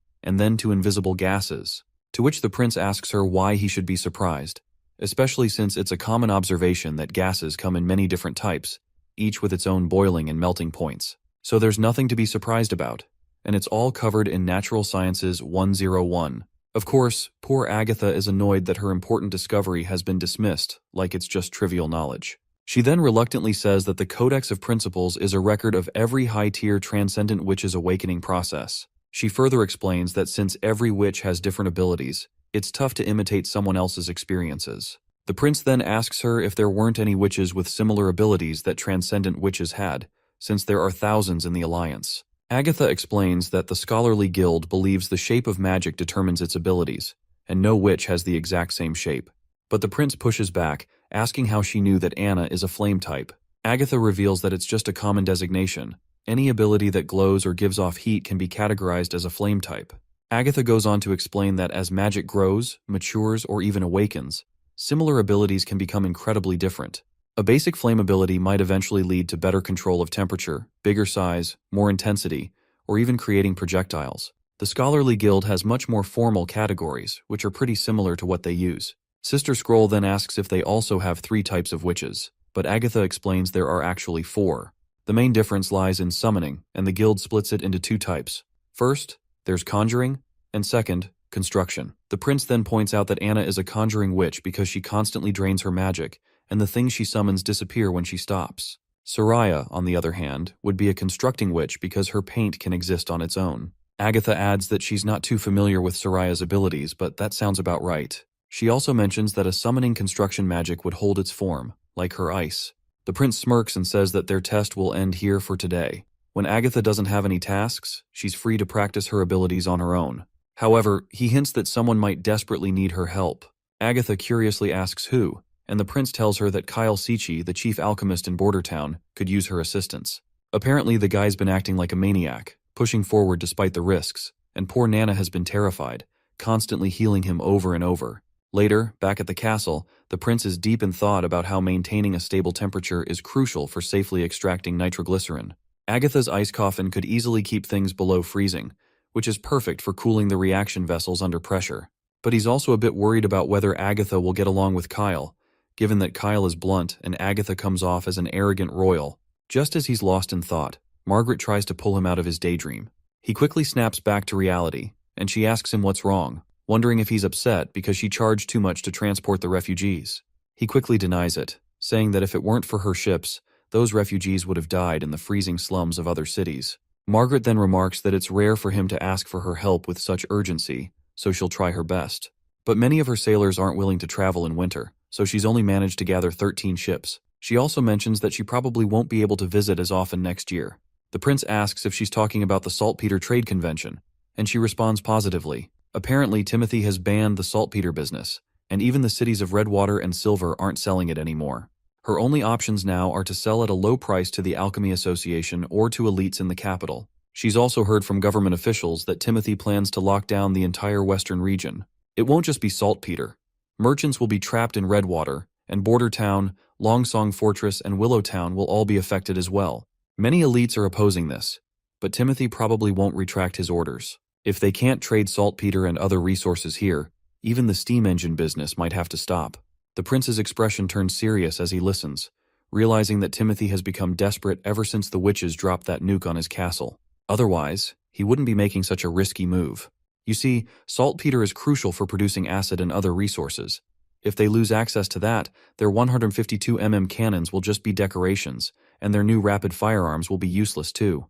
and then to invisible gases. To which the prince asks her why he should be surprised, especially since it's a common observation that gases come in many different types, each with its own boiling and melting points. So there's nothing to be surprised about, and it's all covered in Natural Sciences 101. Of course, poor Agatha is annoyed that her important discovery has been dismissed, like it's just trivial knowledge. She then reluctantly says that the Codex of Principles is a record of every high-tier transcendent witch's awakening process. She further explains that since every witch has different abilities, it's tough to imitate someone else's experiences. The prince then asks her if there weren't any witches with similar abilities that transcendent witches had, since there are thousands in the Alliance. Agatha explains that the scholarly guild believes the shape of magic determines its abilities, and no witch has the exact same shape. But the prince pushes back, asking how she knew that Anna is a flame type. Agatha reveals that it's just a common designation. Any ability that glows or gives off heat can be categorized as a flame type. Agatha goes on to explain that as magic grows, matures, or even awakens, similar abilities can become incredibly different. A basic flame ability might eventually lead to better control of temperature, bigger size, more intensity, or even creating projectiles. The scholarly guild has much more formal categories, which are pretty similar to what they use. Sister Scroll then asks if they also have 3 types of witches, but Agatha explains there are actually 4. The main difference lies in summoning, and the guild splits it into 2 types. First, there's conjuring, and second, construction. The prince then points out that Anna is a conjuring witch because she constantly drains her magic, and the things she summons disappear when she stops. Soraya, on the other hand, would be a constructing witch because her paint can exist on its own. Agatha adds that she's not too familiar with Soraya's abilities, but that sounds about right. She also mentions that a summoning construction magic would hold its form, like her ice. The prince smirks and says that their test will end here for today. When Agatha doesn't have any tasks, she's free to practice her abilities on her own. However, he hints that someone might desperately need her help. Agatha curiously asks who, and the prince tells her that Kyle Sichi, the chief alchemist in Bordertown, could use her assistance. Apparently the guy's been acting like a maniac, pushing forward despite the risks, and poor Nana has been terrified, constantly healing him over and over. Later, back at the castle, the prince is deep in thought about how maintaining a stable temperature is crucial for safely extracting nitroglycerin. Agatha's ice coffin could easily keep things below freezing, which is perfect for cooling the reaction vessels under pressure. But he's also a bit worried about whether Agatha will get along with Kyle, given that Kyle is blunt and Agatha comes off as an arrogant royal. Just as he's lost in thought, Margaret tries to pull him out of his daydream. He quickly snaps back to reality, and she asks him what's wrong, wondering if he's upset because she charged too much to transport the refugees. He quickly denies it, saying that if it weren't for her ships, those refugees would have died in the freezing slums of other cities. Margaret then remarks that it's rare for him to ask for her help with such urgency, so she'll try her best. But many of her sailors aren't willing to travel in winter, so she's only managed to gather 13 ships. She also mentions that she probably won't be able to visit as often next year. The prince asks if she's talking about the saltpeter trade convention, and she responds positively. Apparently, Timothy has banned the saltpeter business, and even the cities of Redwater and Silver aren't selling it anymore. Her only options now are to sell at a low price to the Alchemy Association or to elites in the capital. She's also heard from government officials that Timothy plans to lock down the entire western region. It won't just be saltpeter. Merchants will be trapped in Redwater, and Bordertown, Longsong Fortress, and Willowtown will all be affected as well. Many elites are opposing this, but Timothy probably won't retract his orders. If they can't trade saltpeter and other resources here, even the steam engine business might have to stop. The prince's expression turns serious as he listens, realizing that Timothy has become desperate ever since the witches dropped that nuke on his castle. Otherwise, he wouldn't be making such a risky move. You see, saltpeter is crucial for producing acid and other resources. If they lose access to that, their 152mm cannons will just be decorations, and their new rapid firearms will be useless too.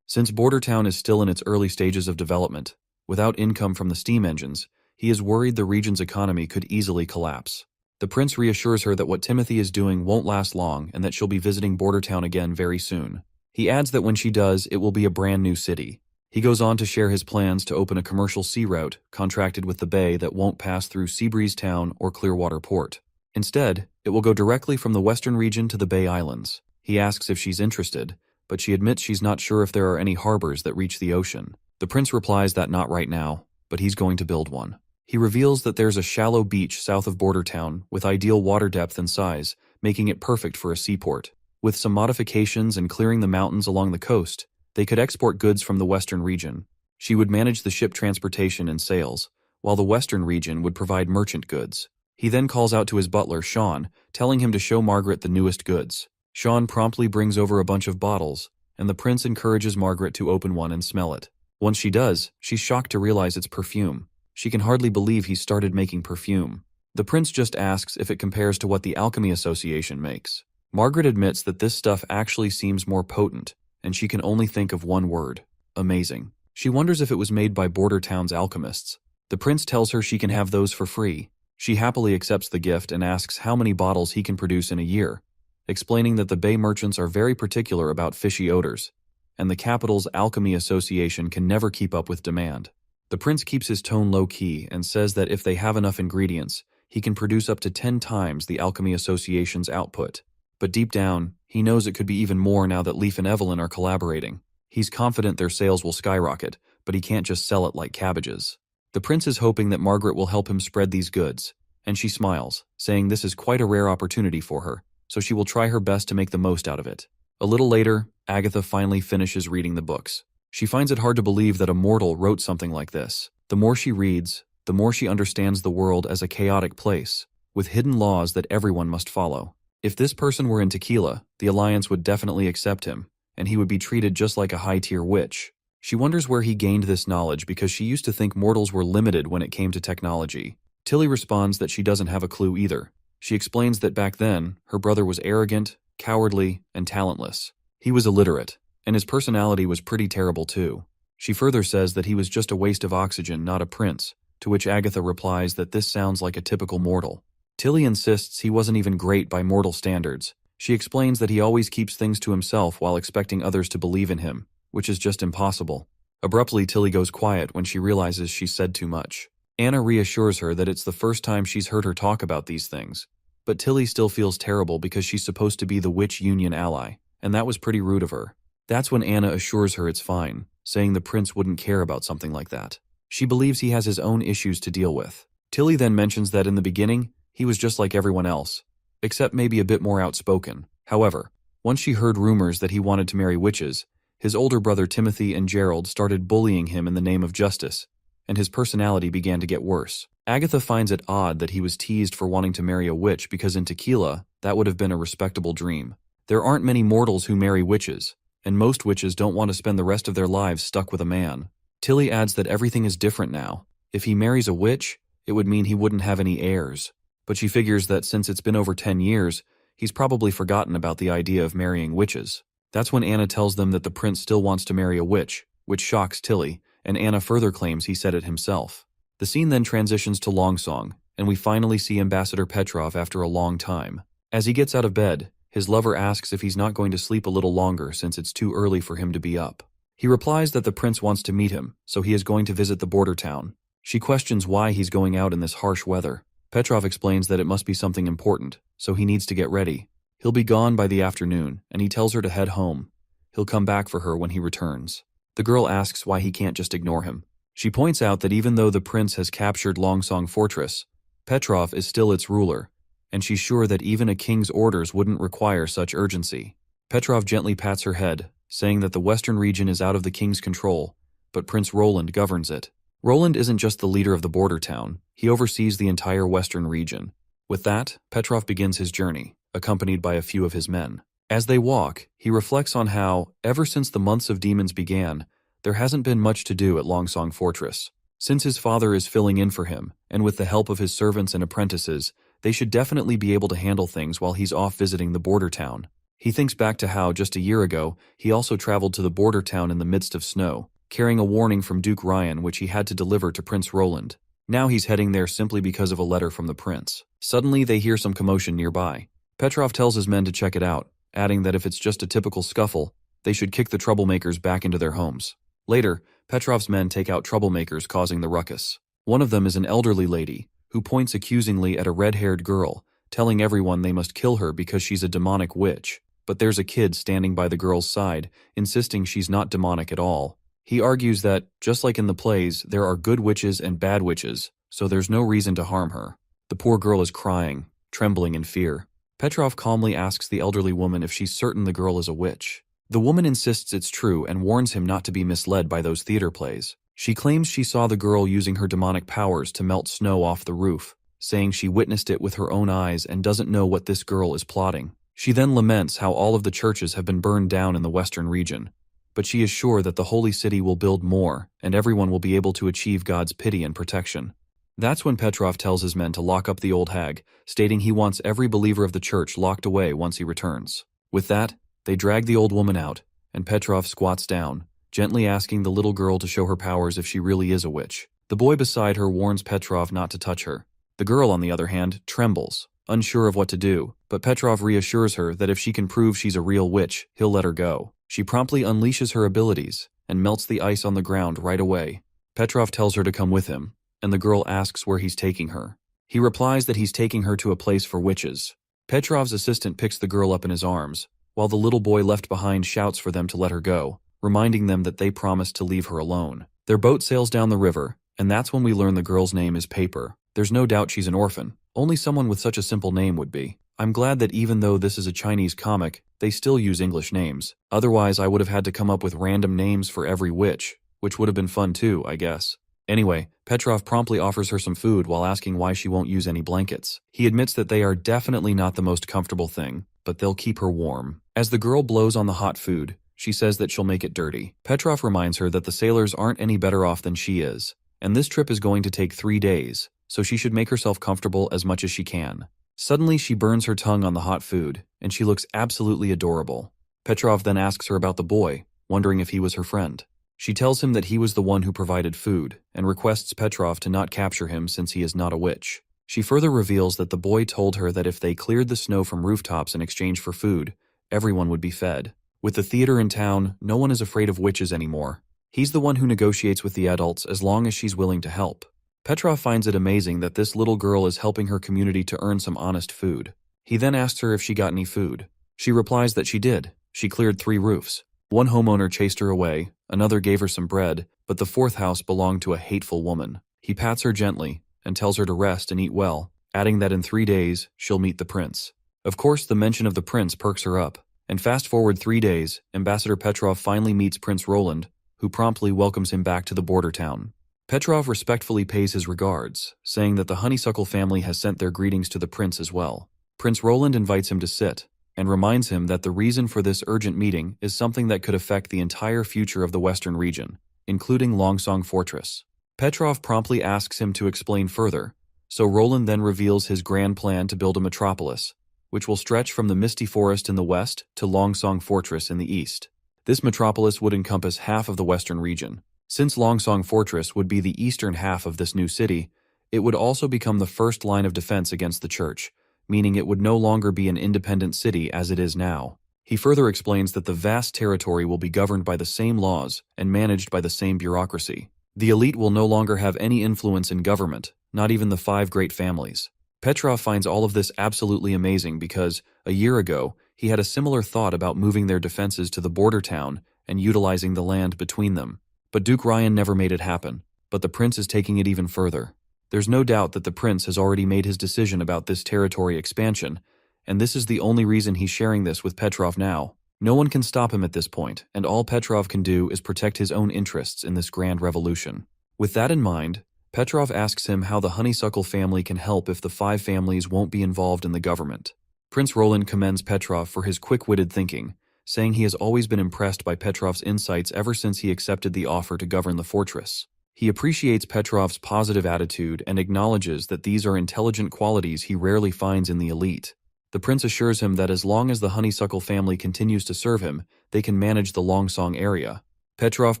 Since Bordertown is still in its early stages of development, without income from the steam engines, he is worried the region's economy could easily collapse. The prince reassures her that what Timothy is doing won't last long and that she'll be visiting Bordertown again very soon. He adds that when she does, it will be a brand new city. He goes on to share his plans to open a commercial sea route contracted with the bay that won't pass through Seabreeze Town or Clearwater Port. Instead, it will go directly from the western region to the Bay Islands. He asks if she's interested, but she admits she's not sure if there are any harbors that reach the ocean. The prince replies that not right now, but he's going to build one. He reveals that there's a shallow beach south of border town with ideal water depth and size, making it perfect for a seaport. With some modifications and clearing the mountains along the coast, they could export goods from the western region. She would manage the ship transportation and sales, while the western region would provide merchant goods. He then calls out to his butler, Sean, telling him to show Margaret the newest goods. Sean promptly brings over a bunch of bottles, and the prince encourages Margaret to open one and smell it. Once she does, she's shocked to realize it's perfume. She can hardly believe he started making perfume. The prince just asks if it compares to what the Alchemy Association makes. Margaret admits that this stuff actually seems more potent, and she can only think of one word: amazing. She wonders if it was made by border town's alchemists. The prince tells her she can have those for free. She happily accepts the gift and asks how many bottles he can produce in a year, explaining that the Bay merchants are very particular about fishy odors, and the capital's Alchemy Association can never keep up with demand. The prince keeps his tone low-key and says that if they have enough ingredients, he can produce up to 10 times the Alchemy Association's output. But deep down, he knows it could be even more now that Leaf and Evelyn are collaborating. He's confident their sales will skyrocket, but he can't just sell it like cabbages. The prince is hoping that Margaret will help him spread these goods, and she smiles, saying this is quite a rare opportunity for her, so she will try her best to make the most out of it. A little later, Agatha finally finishes reading the books. She finds it hard to believe that a mortal wrote something like this. The more she reads, the more she understands the world as a chaotic place, with hidden laws that everyone must follow. If this person were in Tequila, the Alliance would definitely accept him, and he would be treated just like a high-tier witch. She wonders where he gained this knowledge because she used to think mortals were limited when it came to technology. Tilly responds that she doesn't have a clue either. She explains that back then, her brother was arrogant, cowardly, and talentless. He was illiterate, and his personality was pretty terrible too. She further says that he was just a waste of oxygen, not a prince, to which Agatha replies that this sounds like a typical mortal. Tilly insists he wasn't even great by mortal standards. She explains that he always keeps things to himself while expecting others to believe in him, which is just impossible. Abruptly, Tilly goes quiet when she realizes she's said too much. Anna reassures her that it's the first time she's heard her talk about these things, but Tilly still feels terrible because she's supposed to be the Witch Union ally, and that was pretty rude of her. That's when Anna assures her it's fine, saying the prince wouldn't care about something like that. She believes he has his own issues to deal with. Tilly then mentions that in the beginning, he was just like everyone else, except maybe a bit more outspoken. However, once she heard rumors that he wanted to marry witches, his older brother Timothy and Gerald started bullying him in the name of justice, and his personality began to get worse. Agatha finds it odd that he was teased for wanting to marry a witch because in Tequila, that would have been a respectable dream. There aren't many mortals who marry witches, and most witches don't want to spend the rest of their lives stuck with a man. Tilly adds that everything is different now. If he marries a witch, it would mean he wouldn't have any heirs. But she figures that since it's been over 10 years, he's probably forgotten about the idea of marrying witches. That's when Anna tells them that the prince still wants to marry a witch, which shocks Tilly, and Anna further claims he said it himself. The scene then transitions to Longsong, and we finally see Ambassador Petrov after a long time. As he gets out of bed, his lover asks if he's not going to sleep a little longer since it's too early for him to be up. He replies that the prince wants to meet him, so he is going to visit the border town. She questions why he's going out in this harsh weather. Petrov explains that it must be something important, so he needs to get ready. He'll be gone by the afternoon, and he tells her to head home. He'll come back for her when he returns. The girl asks why he can't just ignore him. She points out that even though the prince has captured Longsong Fortress, Petrov is still its ruler, and she's sure that even a king's orders wouldn't require such urgency. Petrov gently pats her head, saying that the western region is out of the king's control, but Prince Roland governs it. Roland isn't just the leader of the border town, he oversees the entire western region. With that, Petrov begins his journey, accompanied by a few of his men. As they walk, he reflects on how, ever since the months of demons began, there hasn't been much to do at Longsong Fortress. Since his father is filling in for him, and with the help of his servants and apprentices, they should definitely be able to handle things while he's off visiting the border town. He thinks back to how, just a year ago, he also traveled to the border town in the midst of snow, carrying a warning from Duke Ryan which he had to deliver to Prince Roland. Now he's heading there simply because of a letter from the prince. Suddenly they hear some commotion nearby. Petrov tells his men to check it out, adding that if it's just a typical scuffle, they should kick the troublemakers back into their homes. Later, Petrov's men take out troublemakers causing the ruckus. One of them is an elderly lady, who points accusingly at a red-haired girl, telling everyone they must kill her because she's a demonic witch. But there's a kid standing by the girl's side, insisting she's not demonic at all. He argues that, just like in the plays, there are good witches and bad witches, so there's no reason to harm her. The poor girl is crying, trembling in fear. Petrov calmly asks the elderly woman if she's certain the girl is a witch. The woman insists it's true and warns him not to be misled by those theater plays. She claims she saw the girl using her demonic powers to melt snow off the roof, saying she witnessed it with her own eyes and doesn't know what this girl is plotting. She then laments how all of the churches have been burned down in the western region, but she is sure that the holy city will build more and everyone will be able to achieve God's pity and protection. That's when Petrov tells his men to lock up the old hag, stating he wants every believer of the church locked away once he returns. With that, they drag the old woman out, and Petrov squats down, gently asking the little girl to show her powers if she really is a witch. The boy beside her warns Petrov not to touch her. The girl, on the other hand, trembles, unsure of what to do, but Petrov reassures her that if she can prove she's a real witch, he'll let her go. She promptly unleashes her abilities and melts the ice on the ground right away. Petrov tells her to come with him, and the girl asks where he's taking her. He replies that he's taking her to a place for witches. Petrov's assistant picks the girl up in his arms, while the little boy left behind shouts for them to let her go, reminding them that they promised to leave her alone. Their boat sails down the river, and that's when we learn the girl's name is Paper. There's no doubt she's an orphan. Only someone with such a simple name would be. I'm glad that even though this is a Chinese comic, they still use English names. Otherwise, I would have had to come up with random names for every witch, which would have been fun too, I guess. Anyway, Petrov promptly offers her some food while asking why she won't use any blankets. He admits that they are definitely not the most comfortable thing, but they'll keep her warm. As the girl blows on the hot food, she says that she'll make it dirty. Petrov reminds her that the sailors aren't any better off than she is, and this trip is going to take 3 days, so she should make herself comfortable as much as she can. Suddenly, she burns her tongue on the hot food, and she looks absolutely adorable. Petrov then asks her about the boy, wondering if he was her friend. She tells him that he was the one who provided food, and requests Petrov to not capture him since he is not a witch. She further reveals that the boy told her that if they cleared the snow from rooftops in exchange for food, everyone would be fed. With the theater in town, no one is afraid of witches anymore. He's the one who negotiates with the adults as long as she's willing to help. Petrov finds it amazing that this little girl is helping her community to earn some honest food. He then asks her if she got any food. She replies that she did. She cleared 3 roofs. One homeowner chased her away, another gave her some bread, but the 4th house belonged to a hateful woman. He pats her gently and tells her to rest and eat well, adding that in 3 days, she'll meet the prince. Of course, the mention of the prince perks her up, and fast forward 3 days, Ambassador Petrov finally meets Prince Roland, who promptly welcomes him back to the border town. Petrov respectfully pays his regards, saying that the honeysuckle family has sent their greetings to the prince as well. Prince Roland invites him to sit, and reminds him that the reason for this urgent meeting is something that could affect the entire future of the western region, including Longsong Fortress. Petrov promptly asks him to explain further, so Roland then reveals his grand plan to build a metropolis, which will stretch from the misty forest in the west to Longsong Fortress in the east. This metropolis would encompass half of the western region. Since Longsong Fortress would be the eastern half of this new city, it would also become the first line of defense against the church, meaning it would no longer be an independent city as it is now. He further explains that the vast territory will be governed by the same laws and managed by the same bureaucracy. The elite will no longer have any influence in government, not even the 5 great families. Petrov finds all of this absolutely amazing because, a year ago, he had a similar thought about moving their defenses to the border town and utilizing the land between them. But Duke Ryan never made it happen, but the prince is taking it even further. There's no doubt that the prince has already made his decision about this territory expansion, and this is the only reason he's sharing this with Petrov now. No one can stop him at this point, and all Petrov can do is protect his own interests in this grand revolution. With that in mind, Petrov asks him how the honeysuckle family can help if the 5 families won't be involved in the government. Prince Roland commends Petrov for his quick-witted thinking, saying he has always been impressed by Petrov's insights ever since he accepted the offer to govern the fortress. He appreciates Petrov's positive attitude and acknowledges that these are intelligent qualities he rarely finds in the elite. The prince assures him that as long as the honeysuckle family continues to serve him, they can manage the Longsong area. Petrov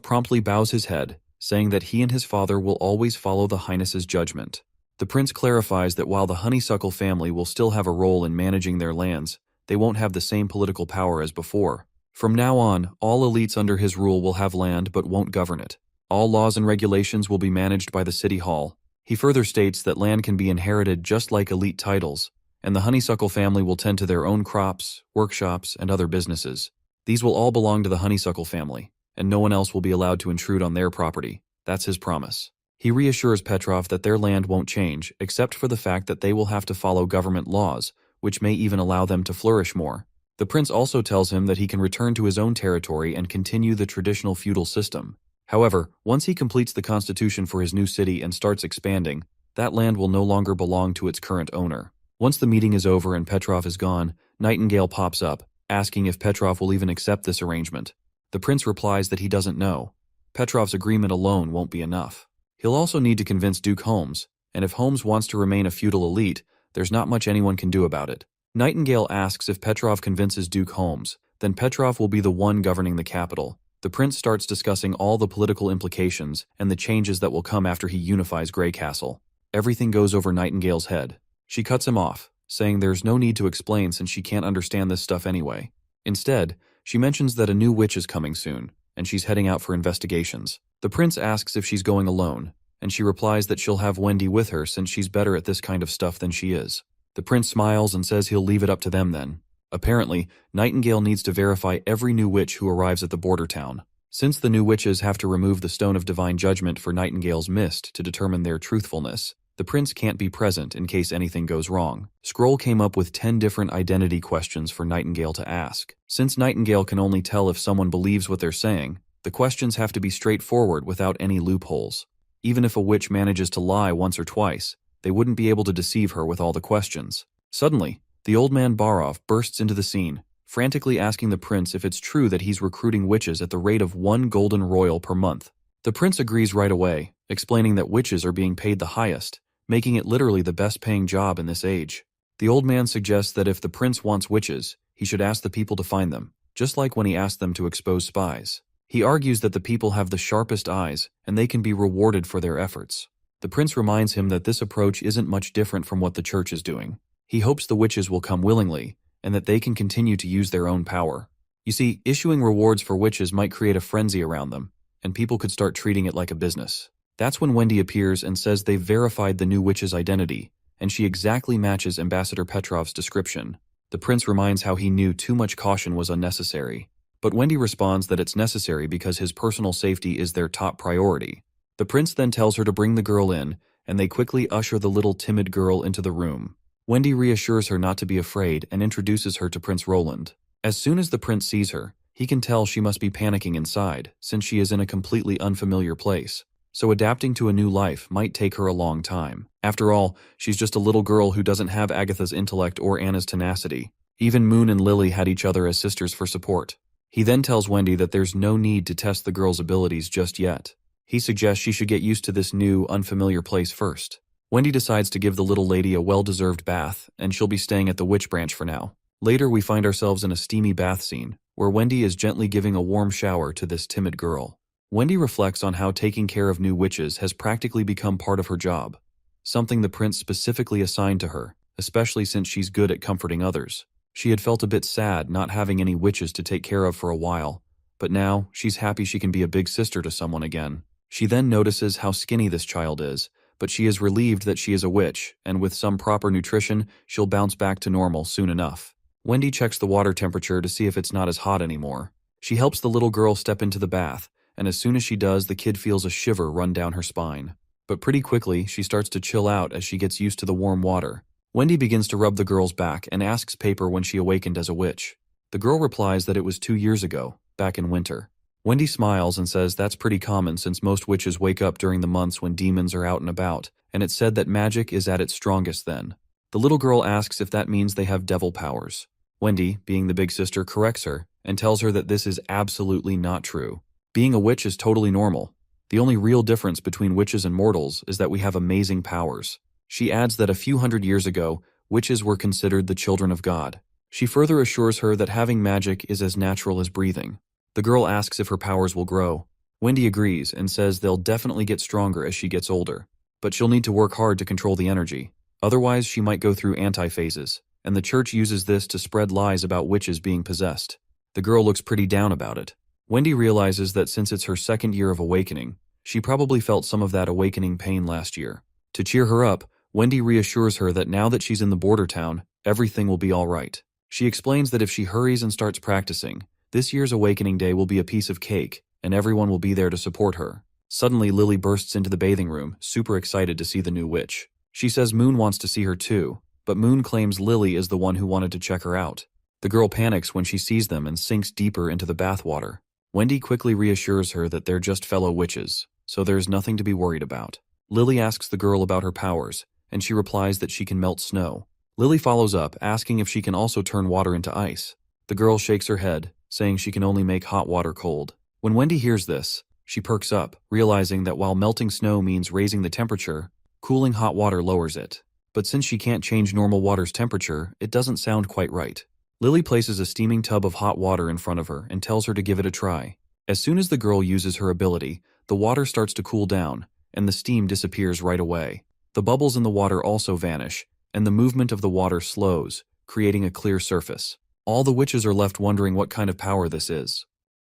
promptly bows his head, saying that he and his father will always follow the Highness's judgment. The prince clarifies that while the honeysuckle family will still have a role in managing their lands, they won't have the same political power as before. From now on, all elites under his rule will have land but won't govern it. All laws and regulations will be managed by the city hall. He further states that land can be inherited just like elite titles, and the honeysuckle family will tend to their own crops, workshops, and other businesses. These will all belong to the honeysuckle family. and no one else will be allowed to intrude on their property. That's his promise. He reassures Petrov that their land won't change, except for the fact that they will have to follow government laws, which may even allow them to flourish more. The prince also tells him that he can return to his own territory and continue the traditional feudal system. However, once he completes the constitution for his new city and starts expanding, that land will no longer belong to its current owner. Once the meeting is over and Petrov is gone, Nightingale pops up, asking if Petrov will even accept this arrangement. The prince replies that he doesn't know. Petrov's agreement alone won't be enough. He'll also need to convince Duke Holmes, and if Holmes wants to remain a feudal elite, there's not much anyone can do about it. Nightingale asks if Petrov convinces Duke Holmes, then Petrov will be the one governing the capital. The prince starts discussing all the political implications and the changes that will come after he unifies Grey Castle. Everything goes over Nightingale's head. She cuts him off, saying there's no need to explain since she can't understand this stuff anyway. Instead, she mentions that a new witch is coming soon, and she's heading out for investigations. The prince asks if she's going alone, and she replies that she'll have Wendy with her since she's better at this kind of stuff than she is. The prince smiles and says he'll leave it up to them then. Apparently, Nightingale needs to verify every new witch who arrives at the border town. Since the new witches have to remove the Stone of Divine Judgment for Nightingale's mist to determine their truthfulness, the prince can't be present in case anything goes wrong. Scroll came up with 10 different identity questions for Nightingale to ask. Since Nightingale can only tell if someone believes what they're saying, the questions have to be straightforward without any loopholes. Even if a witch manages to lie once or twice, they wouldn't be able to deceive her with all the questions. Suddenly, the old man Barov bursts into the scene, frantically asking the prince if it's true that he's recruiting witches at the rate of 1 golden royal per month. The prince agrees right away, explaining that witches are being paid the highest, making it literally the best-paying job in this age. The old man suggests that if the prince wants witches, he should ask the people to find them, just like when he asked them to expose spies. He argues that the people have the sharpest eyes, and they can be rewarded for their efforts. The prince reminds him that this approach isn't much different from what the church is doing. He hopes the witches will come willingly, and that they can continue to use their own power. You see, issuing rewards for witches might create a frenzy around them, and people could start treating it like a business. That's when Wendy appears and says they've verified the new witch's identity, and she exactly matches Ambassador Petrov's description. The prince reminds how he knew too much caution was unnecessary, but Wendy responds that it's necessary because his personal safety is their top priority. The prince then tells her to bring the girl in, and they quickly usher the little timid girl into the room. Wendy reassures her not to be afraid and introduces her to Prince Roland. As soon as the prince sees her, he can tell she must be panicking inside, since she is in a completely unfamiliar place. So adapting to a new life might take her a long time. After all, she's just a little girl who doesn't have Agatha's intellect or Anna's tenacity. Even Moon and Lily had each other as sisters for support. He then tells Wendy that there's no need to test the girl's abilities just yet. He suggests she should get used to this new, unfamiliar place first. Wendy decides to give the little lady a well-deserved bath, and she'll be staying at the witch branch for now. Later, we find ourselves in a steamy bath scene, where Wendy is gently giving a warm shower to this timid girl. Wendy reflects on how taking care of new witches has practically become part of her job, something the prince specifically assigned to her, especially since she's good at comforting others. She had felt a bit sad not having any witches to take care of for a while, but now she's happy she can be a big sister to someone again. She then notices how skinny this child is, but she is relieved that she is a witch, and with some proper nutrition, she'll bounce back to normal soon enough. Wendy checks the water temperature to see if it's not as hot anymore. She helps the little girl step into the bath, and as soon as she does, the kid feels a shiver run down her spine. But pretty quickly, she starts to chill out as she gets used to the warm water. Wendy begins to rub the girl's back and asks Paper when she awakened as a witch. The girl replies that it was 2 years ago, back in winter. Wendy smiles and says that's pretty common since most witches wake up during the months when demons are out and about, and it's said that magic is at its strongest then. The little girl asks if that means they have devil powers. Wendy, being the big sister, corrects her and tells her that this is absolutely not true. Being a witch is totally normal. The only real difference between witches and mortals is that we have amazing powers. She adds that a few hundred years ago, witches were considered the children of God. She further assures her that having magic is as natural as breathing. The girl asks if her powers will grow. Wendy agrees and says they'll definitely get stronger as she gets older, but she'll need to work hard to control the energy. Otherwise, she might go through anti-phases, and the church uses this to spread lies about witches being possessed. The girl looks pretty down about it. Wendy realizes that since it's her second year of awakening, she probably felt some of that awakening pain last year. To cheer her up, Wendy reassures her that now that she's in the border town, everything will be all right. She explains that if she hurries and starts practicing, this year's awakening day will be a piece of cake, and everyone will be there to support her. Suddenly, Lily bursts into the bathing room, super excited to see the new witch. She says Moon wants to see her too, but Moon claims Lily is the one who wanted to check her out. The girl panics when she sees them and sinks deeper into the bathwater. Wendy quickly reassures her that they're just fellow witches, so there's nothing to be worried about. Lily asks the girl about her powers, and she replies that she can melt snow. Lily follows up, asking if she can also turn water into ice. The girl shakes her head, saying she can only make hot water cold. When Wendy hears this, she perks up, realizing that while melting snow means raising the temperature, cooling hot water lowers it. But since she can't change normal water's temperature, it doesn't sound quite right. Lily places a steaming tub of hot water in front of her and tells her to give it a try. As soon as the girl uses her ability, the water starts to cool down, and the steam disappears right away. The bubbles in the water also vanish, and the movement of the water slows, creating a clear surface. All the witches are left wondering what kind of power this is.